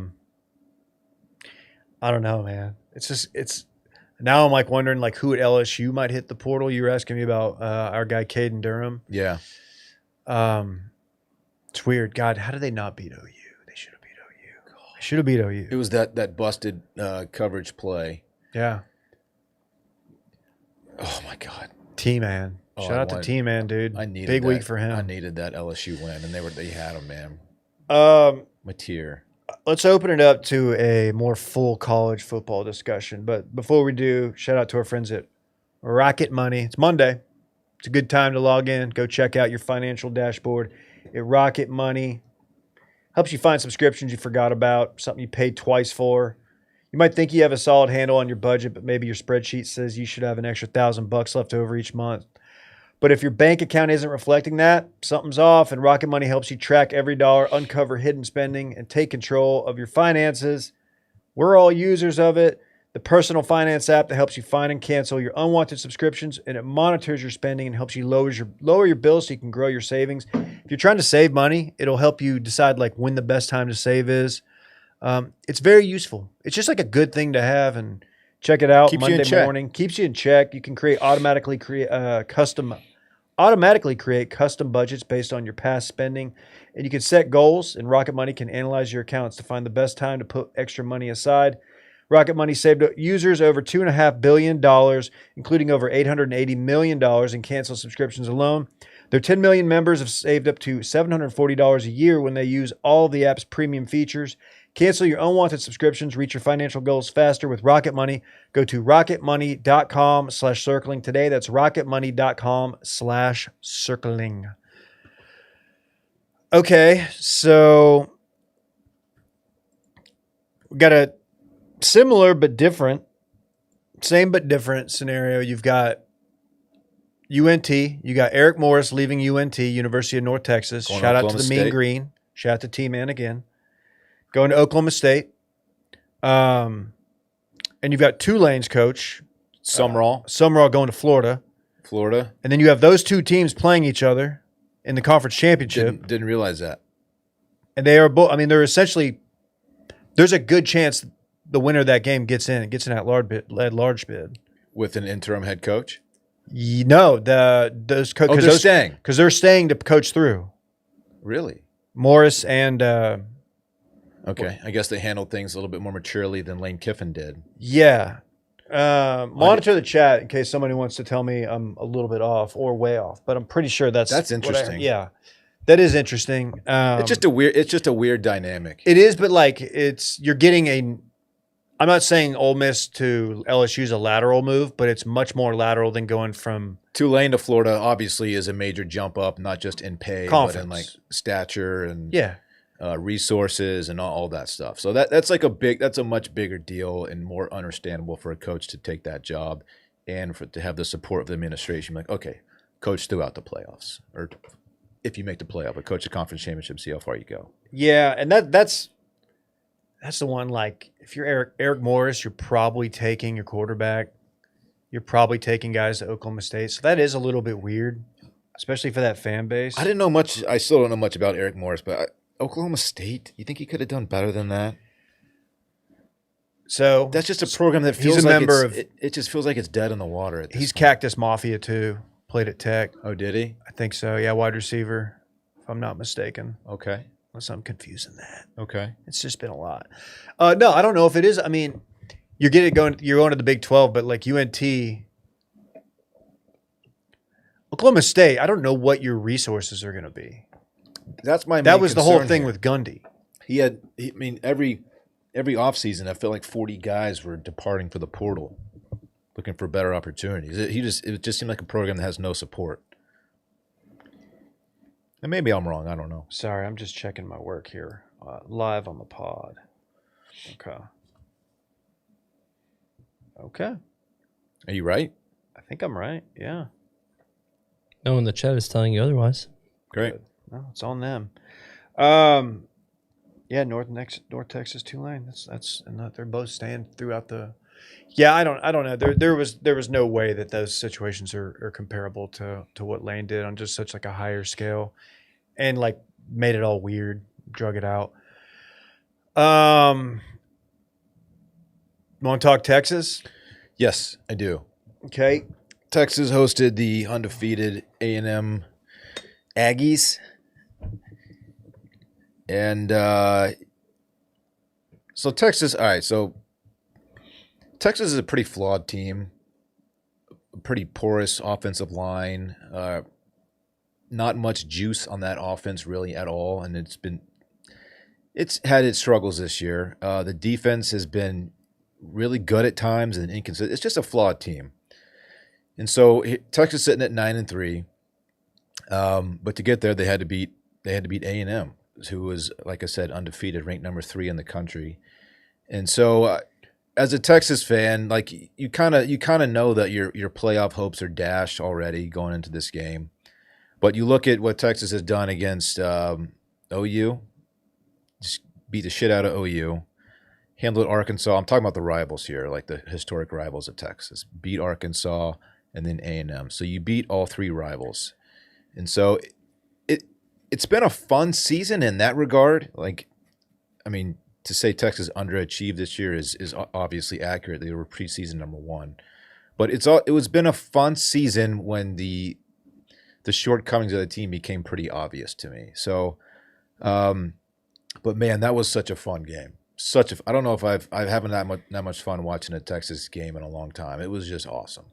don't know, man. It's now I'm like wondering like who at LSU might hit the portal. You were asking me about our guy Caden Durham. Yeah. It's weird. God, how did they not beat OU? They should have beat OU. They should have beat OU. It was that busted coverage play. Yeah. Oh my God. T-Man. Oh, Shout out to T-Man, dude. Big week for him. I needed that LSU win, and they had him, man. Mateer. Let's open it up to a more full college football discussion. But before we do, shout out to our friends at Rocket Money. It's Monday. It's a good time to log in. Go check out your financial dashboard at Rocket Money. Helps you find subscriptions you forgot about, something you paid twice for. You might think you have a solid handle on your budget, but maybe your spreadsheet says you should have an extra $1,000 left over each month. But if your bank account isn't reflecting that, something's off, and Rocket Money helps you track every dollar, uncover hidden spending, and take control of your finances. We're all users of it. The personal finance app that helps you find and cancel your unwanted subscriptions, and it monitors your spending and helps you lower your bills so you can grow your savings. If you're trying to save money, it'll help you decide like when the best time to save is. It's very useful. It's just like a good thing to have, and check it out. Keeps you in Monday check. morning keeps you in check. You can automatically create custom budgets based on your past spending, and you can set goals. And Rocket Money can analyze your accounts to find the best time to put extra money aside. Rocket Money saved users over $2.5 billion, including over $880 million in canceled subscriptions alone. Their 10 million members have saved up to $740 a year when they use all the app's premium features. Cancel your unwanted subscriptions, reach your financial goals faster with Rocket Money. Go to rocketmoney.com/circling today. That's rocketmoney.com/circling. Okay, so we got a similar but different, same but different scenario. You've got UNT. You got Eric Morris leaving UNT, University of North Texas. Going Shout to out to Oklahoma the Mean State. Green. Shout out to T-Man again. Going to Oklahoma State. And you've got Tulane's coach, Summerall, going to Florida. Florida. And then you have those two teams playing each other in the conference championship. Didn't realize that. And they are both, I mean, they're essentially, there's a good chance the winner of that game gets in at large bid. With an interim head coach? No, those coaches. Oh, they're staying. Because they're staying to coach through. Really? Morris and Okay. I guess they handled things a little bit more maturely than Lane Kiffin did. yeah. Monitor the chat in case somebody wants to tell me I'm a little bit off or way off, but I'm pretty sure that's what I heard. interesting. Yeah, that is interesting. It's just a weird dynamic. It is, but like you're getting I'm not saying Ole Miss to LSU is a lateral move, but it's much more lateral than going from Tulane to Florida obviously is a major jump up, not just in pay, but in like stature and resources and all that stuff. So that's a much bigger deal and more understandable for a coach to take that job and to have the support of the administration. Like, okay, coach throughout the playoffs, or if you make the playoff, but coach the conference championship, see how far you go. Yeah, and that's the one. Like, if you're Eric Morris, you're probably taking your quarterback. You're probably taking guys to Oklahoma State. So that is a little bit weird, especially for that fan base. I didn't know much. I still don't know much about Eric Morris, but Oklahoma State, you think he could have done better than that? So That's just a program that feels he's a like member it just feels like it's dead in the water. At this he's point. Cactus Mafia too. Played at Tech. Oh, did he? I think so. Yeah, wide receiver, if I'm not mistaken. Okay. Unless I'm confusing that. Okay. It's just been a lot. No, I don't know if it is. I mean, you're going to the Big 12, but like UNT, Oklahoma State, I don't know what your resources are going to be. That's my. That main was the whole concern thing here. with Gundy. Every offseason, I feel like 40 guys were departing for the portal, looking for better opportunities. It just seemed like a program that has no support. And maybe I'm wrong. I don't know. Sorry, I'm just checking my work here, live on the pod. Okay. Are you right? I think I'm right. Yeah. No one in the chat is telling you otherwise. Great. No, it's on them. Yeah, North Texas Tulane. That's and they're both staying throughout the. Yeah, I don't know. There was no way that those situations are comparable to what Lane did on just such like a higher scale, and like made it all weird, drug it out. Want to talk Texas? Yes, I do. Okay. Texas hosted the undefeated A&M Aggies. And so Texas, all right, so Texas is a pretty flawed team, a pretty porous offensive line, not much juice on that offense really at all, and it's had its struggles this year. The defense has been really good at times and inconsistent. It's just a flawed team. And so Texas sitting at 9-3, but to get there they had to beat A&M, who was, like I said, undefeated, ranked number 3 in the country. And so as a Texas fan, like you kind of know that your playoff hopes are dashed already going into this game. But you look at what Texas has done against OU, just beat the shit out of OU, handled Arkansas. I'm talking about the rivals here, like the historic rivals of Texas. Beat Arkansas and then A&M. So you beat all three rivals. And so it's been a fun season in that regard. Like, I mean, to say Texas underachieved this year is obviously accurate. They were preseason number 1. But it was been a fun season when the shortcomings of the team became pretty obvious to me. So, but man, that was such a fun game. I don't know if I haven't that much fun watching a Texas game in a long time. It was just awesome.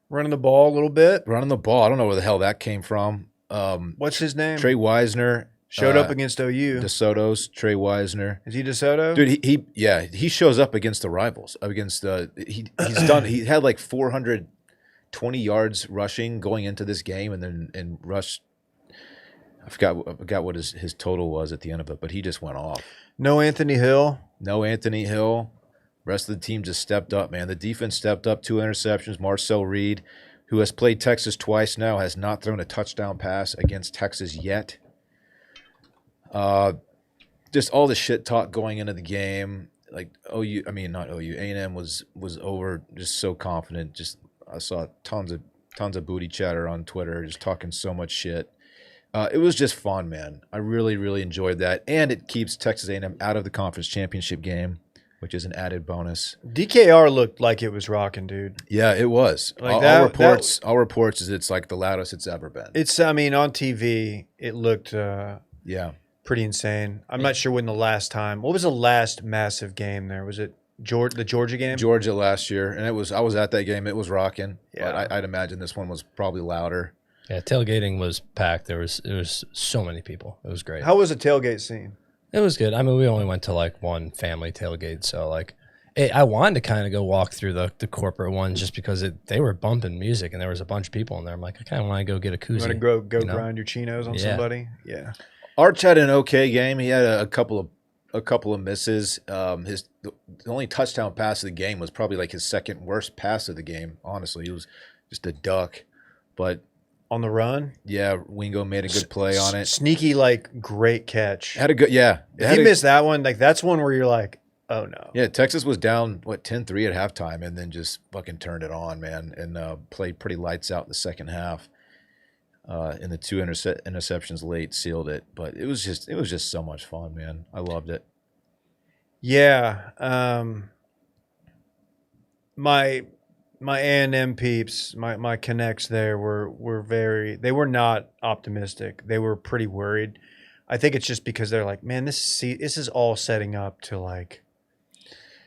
Running the ball a little bit. Running the ball. I don't know where the hell that came from. What's his name? Trey Wisner showed up against OU. DeSoto's Trey Wisner. Is he DeSoto? Dude, he shows up against the rivals. Against he had like 420 yards rushing going into this game, and then rushed. I forgot what his total was at the end of it, but he just went off. No Anthony Hill. Rest of the team just stepped up, man. The defense stepped up, 2 interceptions. Marcel Reed, who has played Texas twice now, has not thrown a touchdown pass against Texas yet. Just all the shit talk going into the game. Like not OU. A&M was over, just so confident. Just I saw tons of booty chatter on Twitter, just talking so much shit. It was just fun, man. I really, really enjoyed that, and it keeps Texas A&M out of the conference championship game, which is an added bonus. DKR looked like it was rocking, dude. Yeah, it was. Like all reports is it's like the loudest it's ever been. On TV, it looked pretty insane. I'm not sure when the last time. What was the last massive game there? Was it the Georgia game? Georgia last year, and I was at that game. It was rocking. Yeah, but I'd imagine this one was probably louder. Yeah, tailgating was packed. There was so many people. It was great. How was the tailgate scene? It was good. I mean, we only went to like one family tailgate, so like, I wanted to kind of go walk through the corporate ones just because they were bumping music and there was a bunch of people in there. I'm like, I kind of want to go get a koozie. You want to go grind your chinos on somebody? Yeah. Arch had an okay game. He had a couple of misses. The only touchdown pass of the game was probably like his second worst pass of the game. Honestly, he was just a duck, but. On the run? Yeah, Wingo made a good play on it. Sneaky, like, great catch. Had a good, yeah. If you missed that one, like, that's one where you're like, oh, no. Yeah, Texas was down, 10-3 at halftime, and then just fucking turned it on, man, and played pretty lights out in the second half. And the 2 interceptions late sealed it. But it was just so much fun, man. I loved it. Yeah. My A&M peeps, my connects there they were not optimistic. They were pretty worried. I think it's just because they're like, man, this is all setting up to like.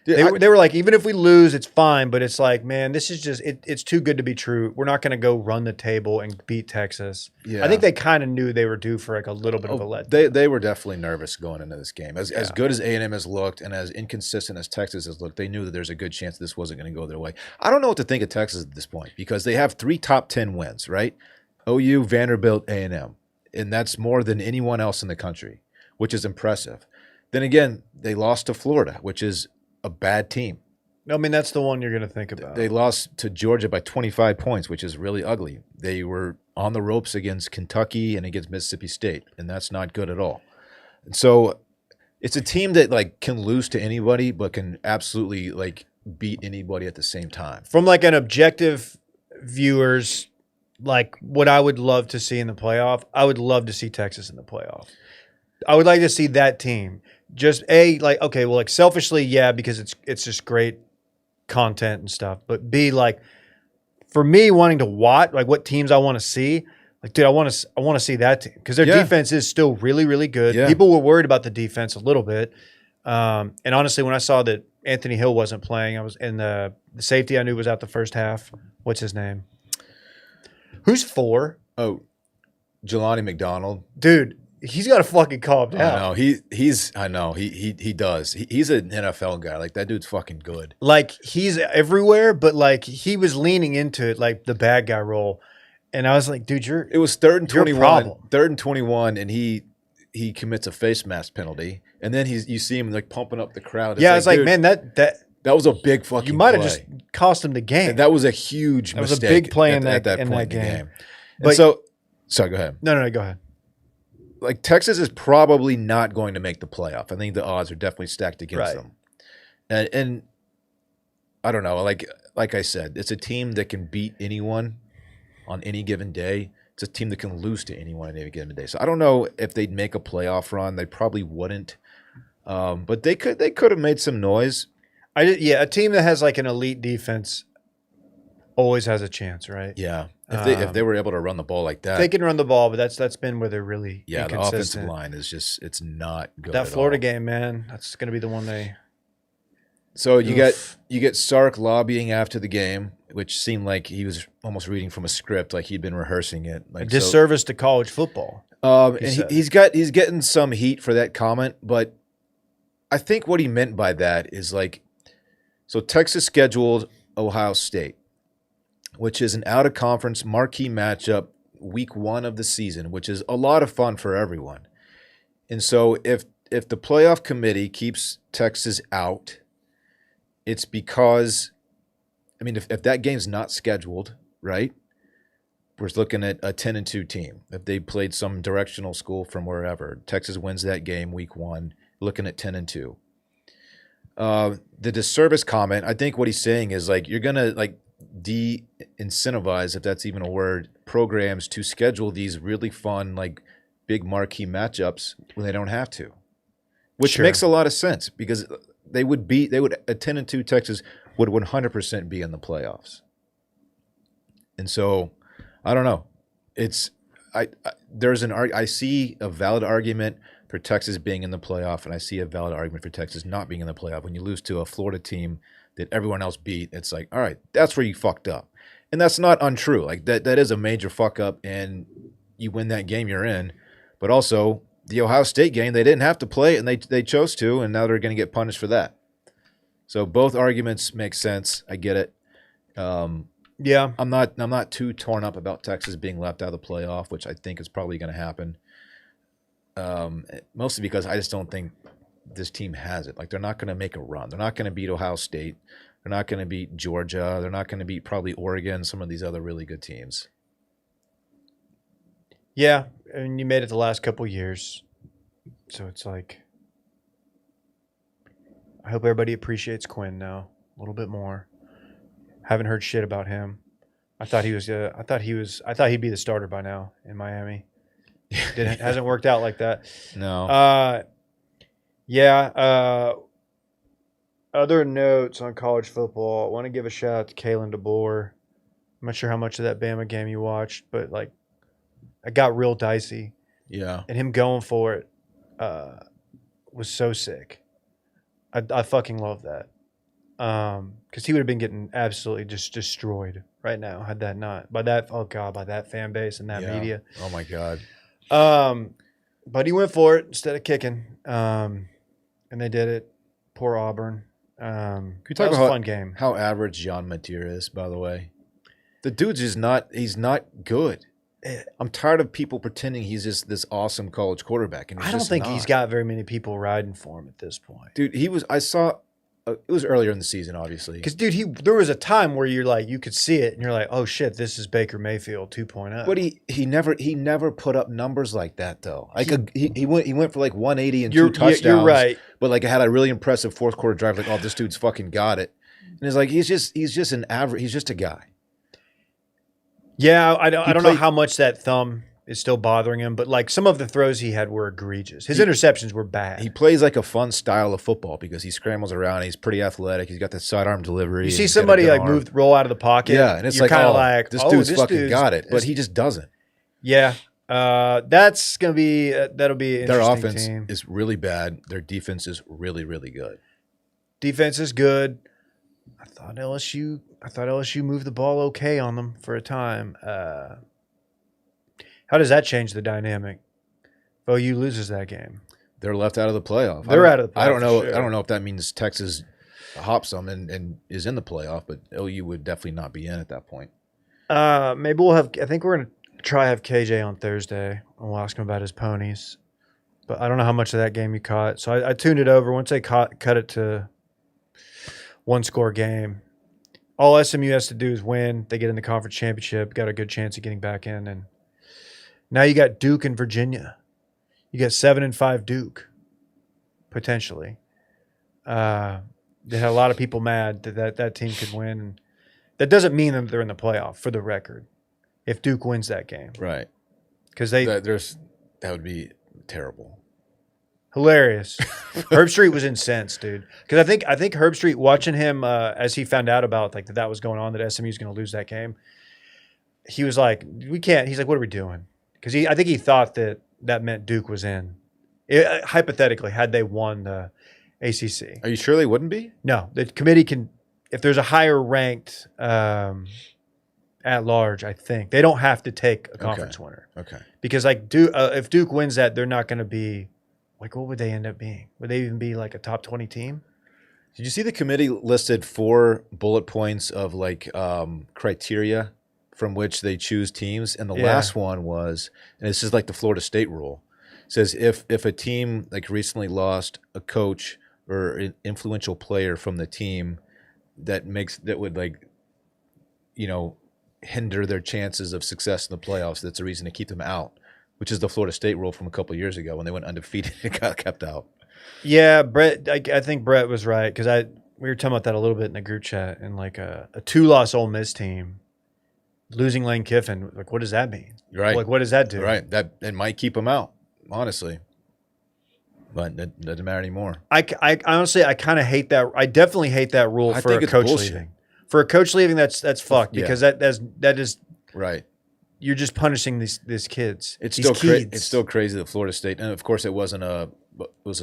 They were like, even if we lose, it's fine. But it's like, man, this is just it's too good to be true. We're not going to go run the table and beat Texas. Yeah. I think they kind of knew they were due for like a little bit of a letdown. They were definitely nervous going into this game. As good as A&M has looked and as inconsistent as Texas has looked, they knew that there's a good chance this wasn't going to go their way. I don't know what to think of Texas at this point because they have 3 top 10 wins, right? OU, Vanderbilt, A&M. And that's more than anyone else in the country, which is impressive. Then again, they lost to Florida, which is a bad team. I mean, that's the one you're going to think about. They lost to Georgia by 25 points, which is really ugly. They were on the ropes against Kentucky and against Mississippi State, and that's not good at all. And so it's a team that like can lose to anybody, but can absolutely like beat anybody at the same time. From like an objective viewer's, like what I would love to see in the playoff, I would love to see Texas in the playoff. I would like to see that team. Just selfishly, yeah, because it's just great content and stuff. But B, like, for me, wanting to watch, like, what teams I want to see, like, dude, I want to see that team because their defense is still really, really good. Yeah. People were worried about the defense a little bit, and honestly, when I saw that Anthony Hill wasn't playing, I was in the safety I knew was out the first half. What's his name? Who's 4? Oh, Jelani McDonald, dude. He's got to fucking calm down. I know he does. He's an NFL guy. Like that dude's fucking good. Like he's everywhere, but like he was leaning into it, like the bad guy role, and I was like, dude, it was 3rd and 21. 3rd and 21, and he commits a face mask penalty, and then you see him like pumping up the crowd. It's like, man, that That was a big fucking You might have play. just cost him the game. And that was a huge That was a mistake big play at, in that- at that in point that in the game. game. And But- so, sorry, go ahead. No, go ahead. Like Texas is probably not going to make the playoff. I think the odds are definitely stacked against Right. them. And I don't know. Like I said, it's a team that can beat anyone on any given day. It's a team that can lose to anyone on any given day. So I don't know if they'd make a playoff run. They probably wouldn't. But they could have made some noise. A team that has like an elite defense always has a chance, right? Yeah. If they were able to run the ball like that. They can run the ball, but that's been where they're really Yeah, the inconsistent. offensive line is just it's not good. That at Florida all. game, man, that's going to be the one they. So you Oof. get Sark lobbying after the game, which seemed like he was almost reading from a script, like he'd been rehearsing it. Like Disservice to college football. and said. he's getting some heat for that comment, but I think what he meant by that is like, so Texas scheduled Ohio State, which is an out-of-conference marquee matchup, week 1 of the season, which is a lot of fun for everyone. And so if the playoff committee keeps Texas out, it's because, I mean, if that game's not scheduled, right, we're looking at a 10-2 team. If they played some directional school from wherever, Texas wins that game week 1, looking at 10-2. The disservice comment, I think what he's saying is like you're gonna like de-incentivize, if that's even a word, programs to schedule these really fun like big marquee matchups when they don't have to, which Sure. makes a lot of sense because a 10-2 Texas would 100% be in the playoffs. And so I don't know. I see a valid argument for Texas being in the playoff, and I see a valid argument for Texas not being in the playoff. When you lose to a Florida team that everyone else beat, it's like, all right, that's where you fucked up. And that's not untrue. Like that is a major fuck up, and you win that game, you're in. But also the Ohio State game, they didn't have to play it, and they chose to, and now they're going to get punished for that. So both arguments make sense. I get it. Yeah. I'm not too torn up about Texas being left out of the playoff, which I think is probably going to happen. Mostly because I just don't think this team has it. Like they're not going to make a run. They're not going to beat Ohio State. They're not going to beat Georgia. They're not going to beat probably Oregon, some of these other really good teams. Yeah, and you made it the last couple years. So it's like I hope everybody appreciates Quinn now a little bit more. Haven't heard shit about him. I thought he'd be the starter by now in Miami. Hasn't worked out like that. No. Other notes on college football. I want to give a shout out to Kalen DeBoer. I'm not sure how much of that Bama game you watched, but like, I got real dicey, Yeah. and him going for it was so sick. I fucking love that. Because he would have been getting absolutely just destroyed right now had that not by that fan base and that Yeah. media. Oh my God. But he went for it instead of kicking, and they did it. Poor Auburn. Can we That talk was a about fun game. how average John Mateer is, by the way? The dude's just he's not good. I'm tired of people pretending he's just this awesome college quarterback. And I don't think he's got very many people riding for him at this point. Dude, I saw, it was earlier in the season, obviously. Because, dude, there was a time where you're like, you could see it, and you're like, oh shit, this is Baker Mayfield 2.0. But he never put up numbers like that though. Like he went for like 180 and 2 touchdowns. You're right. But like I had a really impressive fourth quarter drive. Like, oh, this dude's fucking got it. And it's like he's just an average. He's just a guy. Yeah, I don't know played- how much that thumb is still bothering him, but like some of the throws he had were egregious. His interceptions were bad. He plays like a fun style of football because he scrambles around. He's pretty athletic. He's got the sidearm delivery. You see he's got a somebody good like arm. roll out of the pocket. Yeah, and it's you're like, kind oh, of like, this oh, dude's fucking got it, but he just doesn't. Yeah, that's gonna be that'll be an Their interesting offense team. is really bad. Their defense is really, really good. Defense is good. I thought LSU moved the ball okay on them for a time. How does that change the dynamic? If OU loses that game, They're left out of the playoff. They're out of the playoff I don't know. for sure. I don't know if that means Texas hops them and is in the playoff, but OU would definitely not be in at that point. maybe we'll have. I think we're gonna try have KJ on Thursday, and we'll ask him about his ponies. But I don't know how much of that game you caught, so I tuned it over once they cut it to one-score game. All SMU has to do is win. They get in the conference championship, got a good chance of getting back in. And now you got Duke and Virginia. You got 7-5 Duke, potentially. They had a lot of people mad that team could win. That doesn't mean that they're in the playoff, for the record, if Duke wins that game. Right. Because that would be terrible. Hilarious. Herb Street was incensed, dude. Because I think Herb Street, watching him as he found out about like that was going on, that SMU was going to lose that game, he was like, "We can't." He's like, "What are we doing?" Because I think he thought that meant Duke was in. Hypothetically, had they won the ACC. Are you sure they wouldn't be? No, the committee can, if there's a higher ranked at large, I think they don't have to take a conference winner. Okay. Because like if Duke wins that, they're not going to be. Like, what would they end up being? Would they even be like a top 20 team? Did you see the committee listed 4 bullet points of like criteria from which they choose teams? And the last one was, and this is like the Florida State rule, it says if a team like recently lost a coach or an influential player from the team that would like, hinder their chances of success in the playoffs, that's a reason to keep them out. Which is the Florida State rule from a couple of years ago when they went undefeated and got kept out. Yeah, Brett. I think Brett was right because we were talking about that a little bit in the group chat. And like a 2-loss Ole Miss team losing Lane Kiffin, like what does that mean? Right. Like what does that do? Right. That it might keep them out, honestly. But it doesn't matter anymore. I honestly kind of hate that. I definitely hate that rule I for think a it's coach bullshit. leaving. For a coach leaving, that's fucked because that is right. You're just punishing these kids. It's these it's still crazy that Florida State, and of course it was a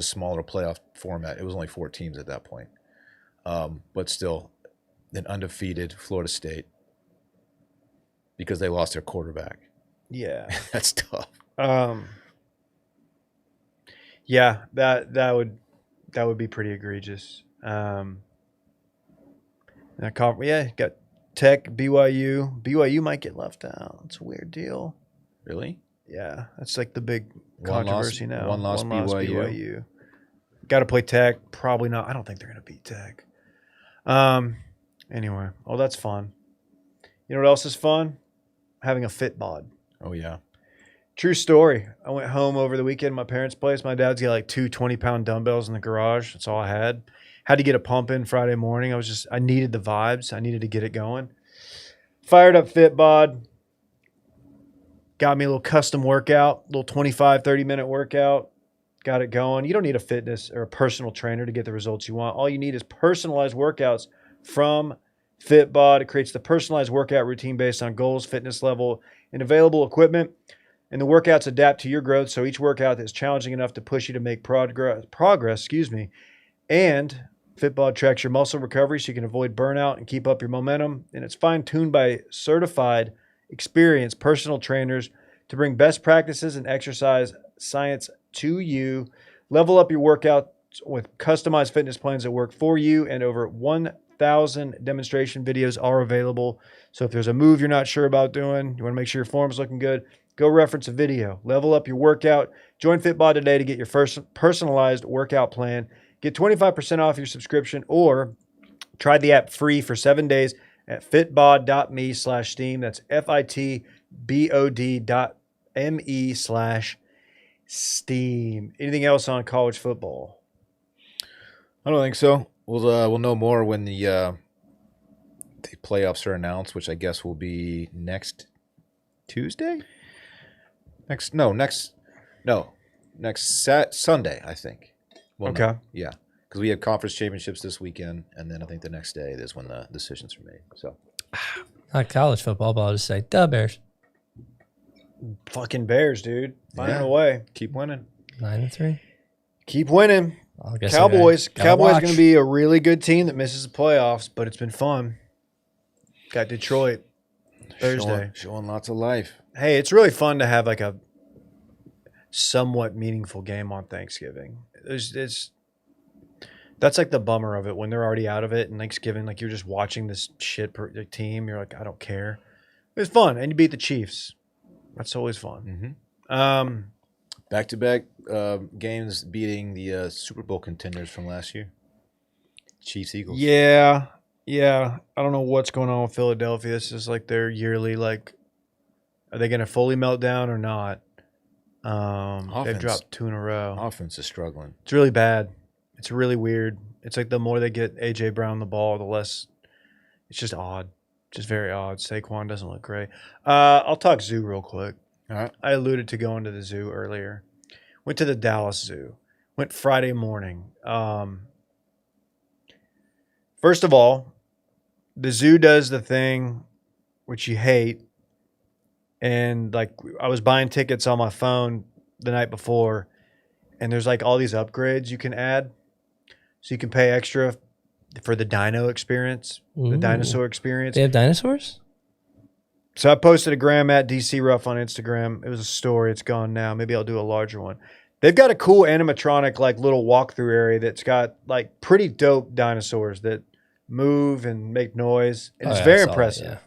smaller playoff format. It was only 4 teams at that point. But still, an undefeated Florida State because they lost their quarterback. Yeah. That's tough. Yeah, that would be pretty egregious. Got Tech, BYU. BYU might get left out. It's a weird deal. Really? Yeah, that's like the big One controversy loss- now. one loss BYU. Got to play Tech. Probably not. I don't think they're going to beat Tech. Anyway, that's fun. You know what else is fun? Having a fit bod. Oh, yeah. True story. I went home over the weekend at my parents' place. My dad's got like 2 20-pound dumbbells in the garage. That's all I had. Had to get a pump in Friday morning. I needed the vibes. I needed to get it going. Fired up FitBod. Got me a little custom workout, little 25, 30-minute workout. Got it going. You don't need a fitness or a personal trainer to get the results you want. All you need is personalized workouts from FitBod. It creates the personalized workout routine based on goals, fitness level, and available equipment. And the workouts adapt to your growth, so each workout is challenging enough to push you to make progress. And FitBod tracks your muscle recovery so you can avoid burnout and keep up your momentum. And it's fine-tuned by certified, experienced personal trainers to bring best practices and exercise science to you. Level up your workout with customized fitness plans that work for you, and over 1,000 demonstration videos are available. So if there's a move you're not sure about doing, you want to make sure your form's looking good, go reference a video. Level up your workout. Join FitBod today to get your first personalized workout plan. Get 25% off your subscription or try the app free for 7 days at fitbod.me/steam. That's fitbod.me/steam. Anything else on college football? I don't think so. We'll know more when the playoffs are announced, which I guess will be next Tuesday. Next Sunday, I think. Well, Okay. no. Yeah, because we have conference championships this weekend, and then I think the next day is when the decisions are made. So, Not college football, but I'll just say, duh, Bears. Fucking Bears, dude. Finding Yeah. a way. keep winning. 9-3. Keep winning. I guess Cowboys. I gotta Cowboys watch. going to be a really good team that misses the playoffs, but it's been fun. Got Detroit Thursday. Showing lots of life. Hey, it's really fun to have like a somewhat meaningful game on Thanksgiving. That's like the bummer of it when they're already out of it, and Thanksgiving, like you're just watching this shit team. You're like, I don't care. It's fun, and you beat the Chiefs. That's always fun. Mm-hmm. Back-to-back games beating the Super Bowl contenders from last year. Chiefs Eagles. Yeah. I don't know what's going on with Philadelphia. This is like their yearly, like, are they going to fully melt down or not? They've Offense. dropped 2 in a row. Offense is struggling. It's really bad. It's really weird. It's like the more they get A.J. Brown the ball, the less – it's just odd. Just very odd. Saquon doesn't look great. I'll talk zoo real quick. All right. I alluded to going to the zoo earlier. Went to the Dallas Zoo. Went Friday morning. First of all, the zoo does the thing which you hate. And like I was buying tickets on my phone the night before, and there's like all these upgrades you can add. So you can pay extra for the dino experience, the Ooh. dinosaur experience. They have dinosaurs? So I posted a gram at DC Ruff on Instagram. It was a story. It's gone now. Maybe I'll do a larger one. They've got a cool animatronic like little walkthrough area that's got like pretty dope dinosaurs that move and make noise. And it's very impressive. Yeah.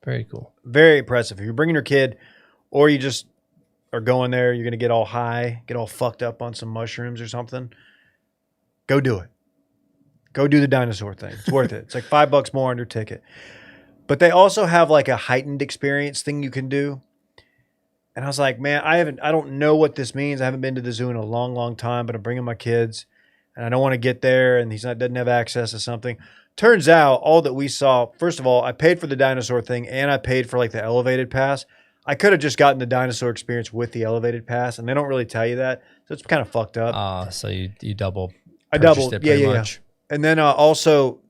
Very cool. Very impressive. If you're bringing your kid or you just are going there, you're going to get all high, get all fucked up on some mushrooms or something, go do it. Go do the dinosaur thing. It's worth it. It's like $5 more on your ticket. But they also have like a heightened experience thing you can do. And I was like, man, I don't know what this means. I haven't been to the zoo in a long, long time, but I'm bringing my kids and I don't want to get there and doesn't have access to something. Turns out all that we saw, first of all, I paid for the dinosaur thing and I paid for like the elevated pass. I could have just gotten the dinosaur experience with the elevated pass, and they don't really tell you that. So it's kind of fucked up. So you double. I doubled. It pretty much. Yeah. And then also,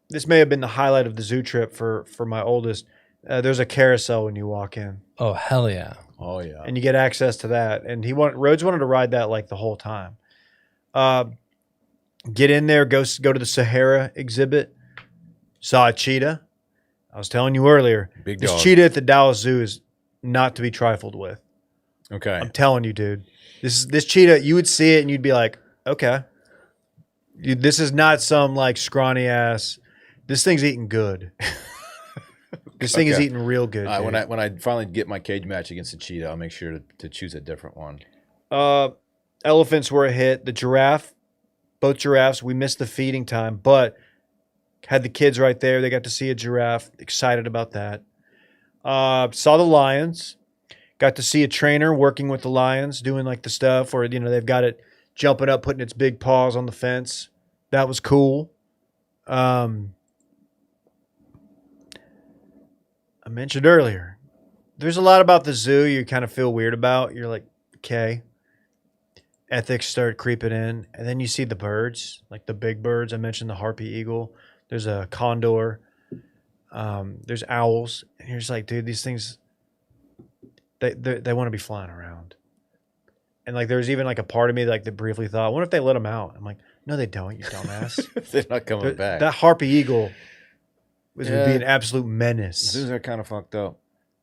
this may have been the highlight of the zoo trip for my oldest. There's a carousel when you walk in. Oh, hell yeah. Oh, yeah. And you get access to that. And Rhodes wanted to ride that like the whole time. Get in there, go to the Sahara exhibit. Saw a cheetah. I was telling you earlier. Big this dog. cheetah at the Dallas Zoo is not to be trifled with. Okay. I'm telling you, dude. This cheetah, you would see it and you'd be like, okay. This is not some like scrawny ass. This thing's eating good. This thing is eating real good. When I finally get my cage match against the cheetah, I'll make sure to choose a different one. Elephants were a hit. The giraffe, both giraffes, we missed the feeding time, but had the kids right there. They got to see a giraffe. Excited about that. Saw the lions. Got to see a trainer working with the lions, doing like the stuff where, they've got it jumping up, putting its big paws on the fence. That was cool. I mentioned earlier, there's a lot about the zoo you kind of feel weird about. You're like, okay. Ethics start creeping in. And then you see the birds, like the big birds. I mentioned the harpy eagle. There's a condor. There's owls. And you're just like, dude, these things, they want to be flying around. And like there's even like a part of me like that briefly thought, what if they let them out? I'm like, no, they don't, you dumbass. They're not coming back. That harpy eagle would be an absolute menace. Zoos are kind of fucked up.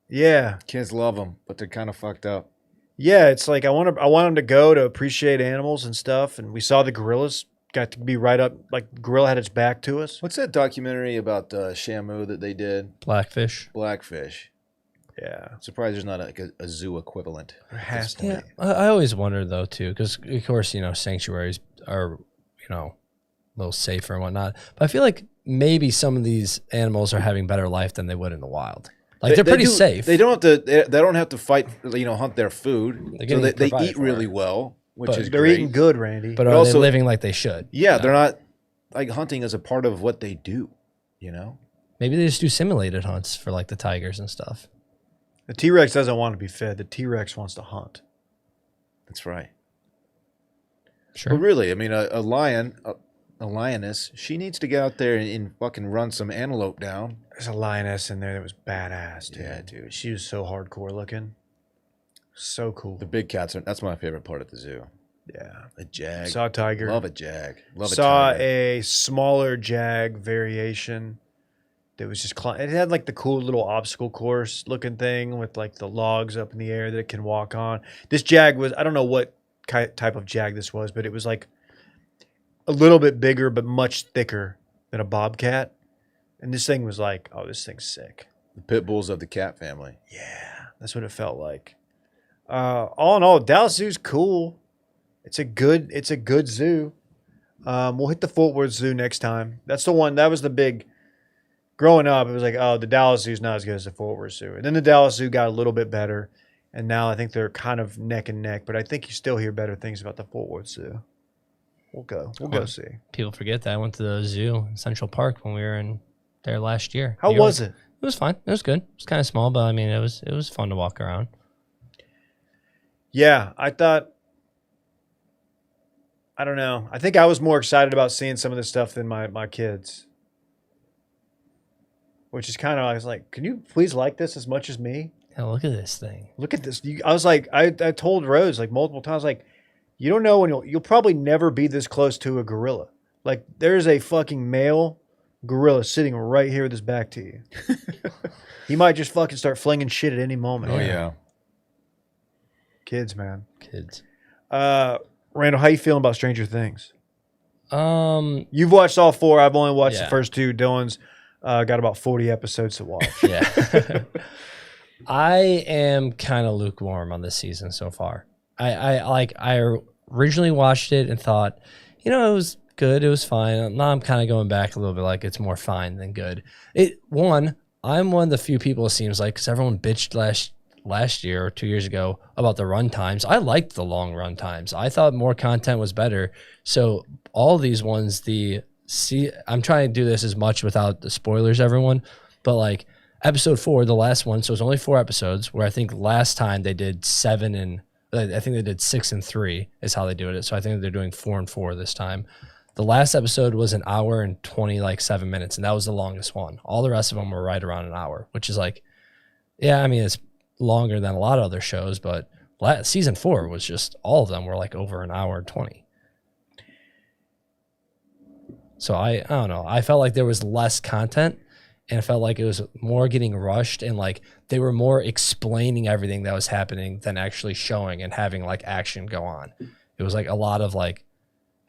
Yeah. Kids love them, but they're kind of fucked up. Yeah, it's like I want them to go to appreciate animals and stuff. And we saw the gorillas got to be right up, like the gorilla had its back to us. What's that documentary about Shamu that they did? Blackfish. Blackfish. Yeah. I'm surprised there's not a zoo equivalent. There has to Yeah, be. I always wonder though too, because of course sanctuaries are a little safer and whatnot. But I feel like maybe some of these animals are having better life than they would in the wild. Like they're pretty safe. They don't have to fight, hunt their food. They're So getting they provided eat for. really well, which But is They're great. eating good, Randy. but are also- they living like they should? Yeah, they're not like hunting as a part of what they do. Maybe they just do simulated hunts for like the tigers and stuff. The T-Rex doesn't want to be fed. The T-Rex wants to hunt. That's right. Sure. But really, I mean, a lion, a lioness, she needs to get out there and fucking run some antelope down. There's a lioness in there that was badass, dude. Yeah, dude. She was so hardcore looking. So cool. The big cats that's my favorite part at the zoo. Yeah. A jag. Saw a tiger. Love a jag. Love a Saw tiger. a smaller jag variation that was just it had like the cool little obstacle course looking thing with like the logs up in the air that it can walk on. This jag was, I don't know what type of jag this was, but it was like a little bit bigger but much thicker than a bobcat. And this thing was like, oh, this thing's sick. The pit bulls of the cat family. Yeah, that's what it felt like. All in all, Dallas Zoo's cool. It's a good zoo. We'll hit the Fort Worth Zoo next time. That's the one. That was the big. Growing up, it was like, oh, the Dallas Zoo's not as good as the Fort Worth Zoo. And then the Dallas Zoo got a little bit better, and now I think they're kind of neck and neck. But I think you still hear better things about the Fort Worth Zoo. We'll go. We'll go see. People forget that I went to the zoo in Central Park when we were in there last year. How was it? It was fine. It was good. It was kind of small, but I mean, it was fun to walk around. Yeah, I thought. I don't know. I think I was more excited about seeing some of this stuff than my kids. Which is kind of, I was like, can you please like this as much as me? Yeah, look at this thing. Look at this. I was like, I told Rose like multiple times, like, you don't know when you'll probably never be this close to a gorilla. Like, there's a fucking male gorilla sitting right here with his back to you. He might just fucking start flinging shit at any moment. Oh, yeah. Kids, man. Kids. Randall, how you feeling about Stranger Things? You've You've watched all 4. I've only watched Yeah. the first 2. Dylan's got about 40 episodes to watch. Yeah. I am kind of lukewarm on this season so far. I originally watched it and thought, it was good. It was fine. Now I'm kind of going back a little bit, like it's more fine than good. I'm one of the few people, it seems like, because everyone bitched last year or 2 years ago about the run times. I liked the long run times. I thought more content was better. So all these ones, I'm trying to do this as much without the spoilers, everyone, but like episode 4, the last one, so it's only 4 episodes, where I think last time they did 7 and I think they did 6 and 3 is how they do it. So I think they're doing 4 and 4 this time. The last episode was 1 hour and 27 minutes, and that was the longest one. All the rest of them were right around an hour, which is like, yeah, I mean, it's longer than a lot of other shows, but season 4 was just, all of them were like over 1 hour and 20. So I don't know. I felt like there was less content, and it felt like it was more getting rushed, and like they were more explaining everything that was happening than actually showing and having like action go on. It was like a lot of like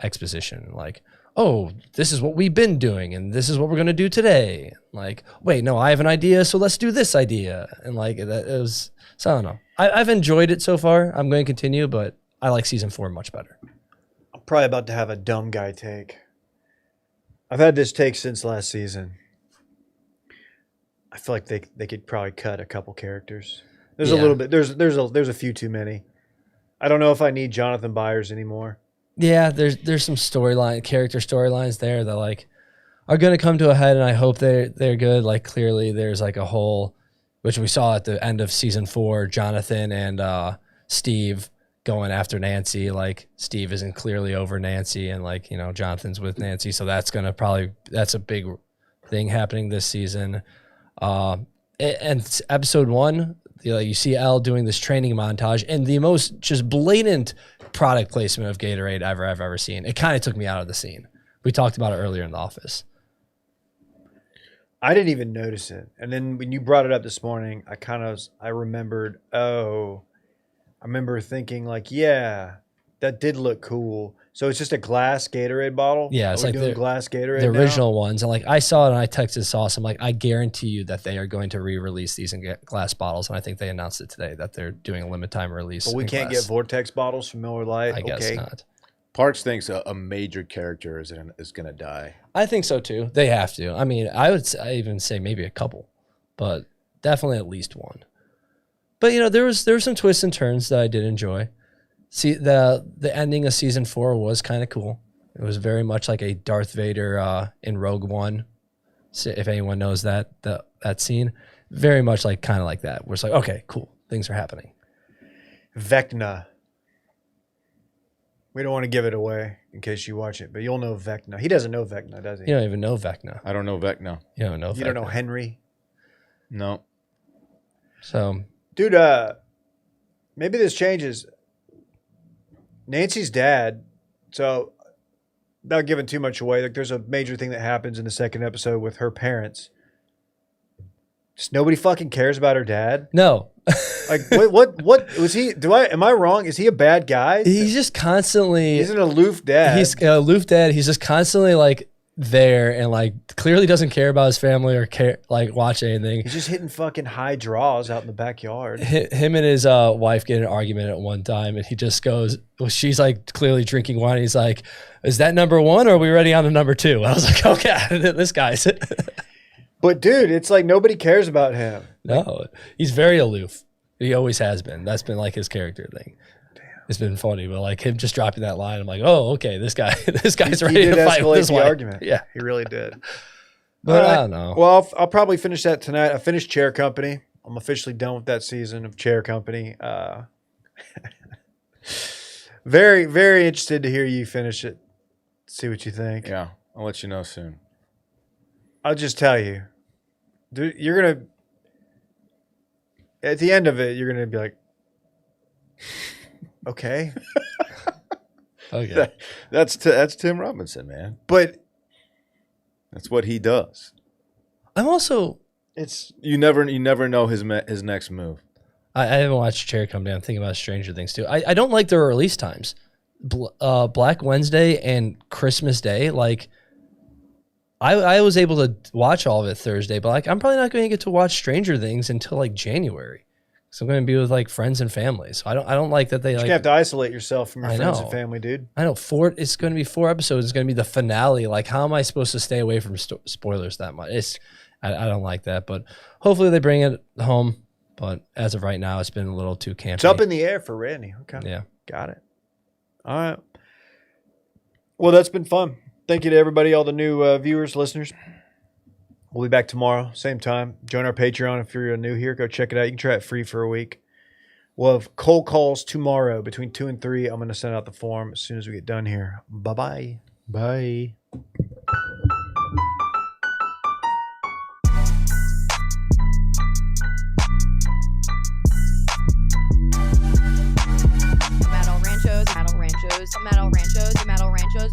exposition, like, oh, this is what we've been doing and this is what we're going to do today. Like, wait, no, I have an idea, so let's do this idea. And like it was, so I don't know. I've enjoyed it so far. I'm going to continue, but I like season 4 much better. I'm probably about to have a dumb guy take. I've had this take since last season. I feel like they could probably cut a couple characters. There's a little bit. There's a few too many. I don't know if I need Jonathan Byers anymore. Yeah, there's some character storylines there that like are going to come to a head, and I hope they're good. Like clearly, there's like a whole, which we saw at the end of season 4, Jonathan and Steve going after Nancy. Like Steve isn't clearly over Nancy, and like Jonathan's with Nancy, so that's a big thing happening this season. And episode 1, you see Elle doing this training montage, and the most just blatant product placement of Gatorade I've ever seen. It kind of took me out of the scene. We talked about it earlier in the office. I didn't even notice it, and then when you brought it up this morning, I remembered. Oh, I remember thinking like, yeah, that did look cool. So it's just a glass Gatorade bottle? Yeah, it's like the glass Gatorade the now? original ones. And like I saw it and I texted Sauce. I'm like, I guarantee you that they are going to re-release these in glass bottles. And I think they announced it today that they're doing a limited time release. But we can't get Vortex bottles from Miller Lite? I guess not. Parks thinks a major character is going to die. I think so too. They have to. I mean, I even say maybe a couple, but definitely at least one. But there were some twists and turns that I did enjoy. See, the ending of season 4 was kind of cool. It was very much like a Darth Vader in Rogue One. So if anyone knows that scene, very much like kind of like that. Where it's like, okay, cool, things are happening. Vecna. We don't want to give it away in case you watch it, but you'll know Vecna. He doesn't know Vecna, does he? You don't even know Vecna. I don't know Vecna. You don't know Vecna. You don't know Henry? No. So, dude, maybe this changes. Nancy's dad, so without giving too much away, like there's a major thing that happens in the second episode with her parents. Just nobody fucking cares about her dad. No. Like what was he? Am I wrong? Is he a bad guy? He's just constantly. He's an aloof dad. He's an aloof dad. He's just constantly like there and like clearly doesn't care about his family or care like watch anything. He's just hitting fucking high draws out in the backyard. Him and his wife get in an argument at one time, and he just goes, well, she's like clearly drinking wine. He's like, is that number one or are we ready on to number two? I was like, okay, this guy's But dude, it's like nobody cares about him. no, he's very aloof. He always has been. That's been like his character thing. It's been funny, but like him just dropping that line, I'm like, oh, okay, this guy's ready to fight with his the wife. argument. Yeah, He really did. but I don't know. Well, I'll probably finish that tonight. I finished Chair Company. I'm officially done with that season of Chair Company. Very, very interested to hear you finish it. See what you think. Yeah, I'll let you know soon. I'll just tell you, dude, you're gonna at the end of it, you're gonna be like, okay, Okay, That's Tim Robinson, man. but That's what he does. I'm also. it's You never know his next move. I haven't watched Chair Company. I'm thinking about Stranger Things too. I don't like their release times. Black Wednesday and Christmas Day. Like, I was able to watch all of it Thursday, but like I'm probably not going to get to watch Stranger Things until like January. So I'm going to be with like friends and family. So I don't like that they you're like. gonna have to isolate yourself from your I friends know. and family, dude. I know it's going to be 4 episodes. It's going to be the finale. Like, how am I supposed to stay away from spoilers that much? I don't like that, but hopefully they bring it home. But as of right now, it's been a little too campy. It's up in the air for Randy. Okay, Yeah. got it. All right. Well, that's been fun. Thank you to everybody, all the new viewers, listeners. We'll be back tomorrow, same time. Join our Patreon if you're new here. Go check it out. You can try it free for a week. We'll have cold calls tomorrow between 2 and 3. I'm going to send out the form as soon as we get done here. Bye-bye. Bye. Metal Ranchos, Metal Ranchos, Metal Ranchos, Metal Ranchos.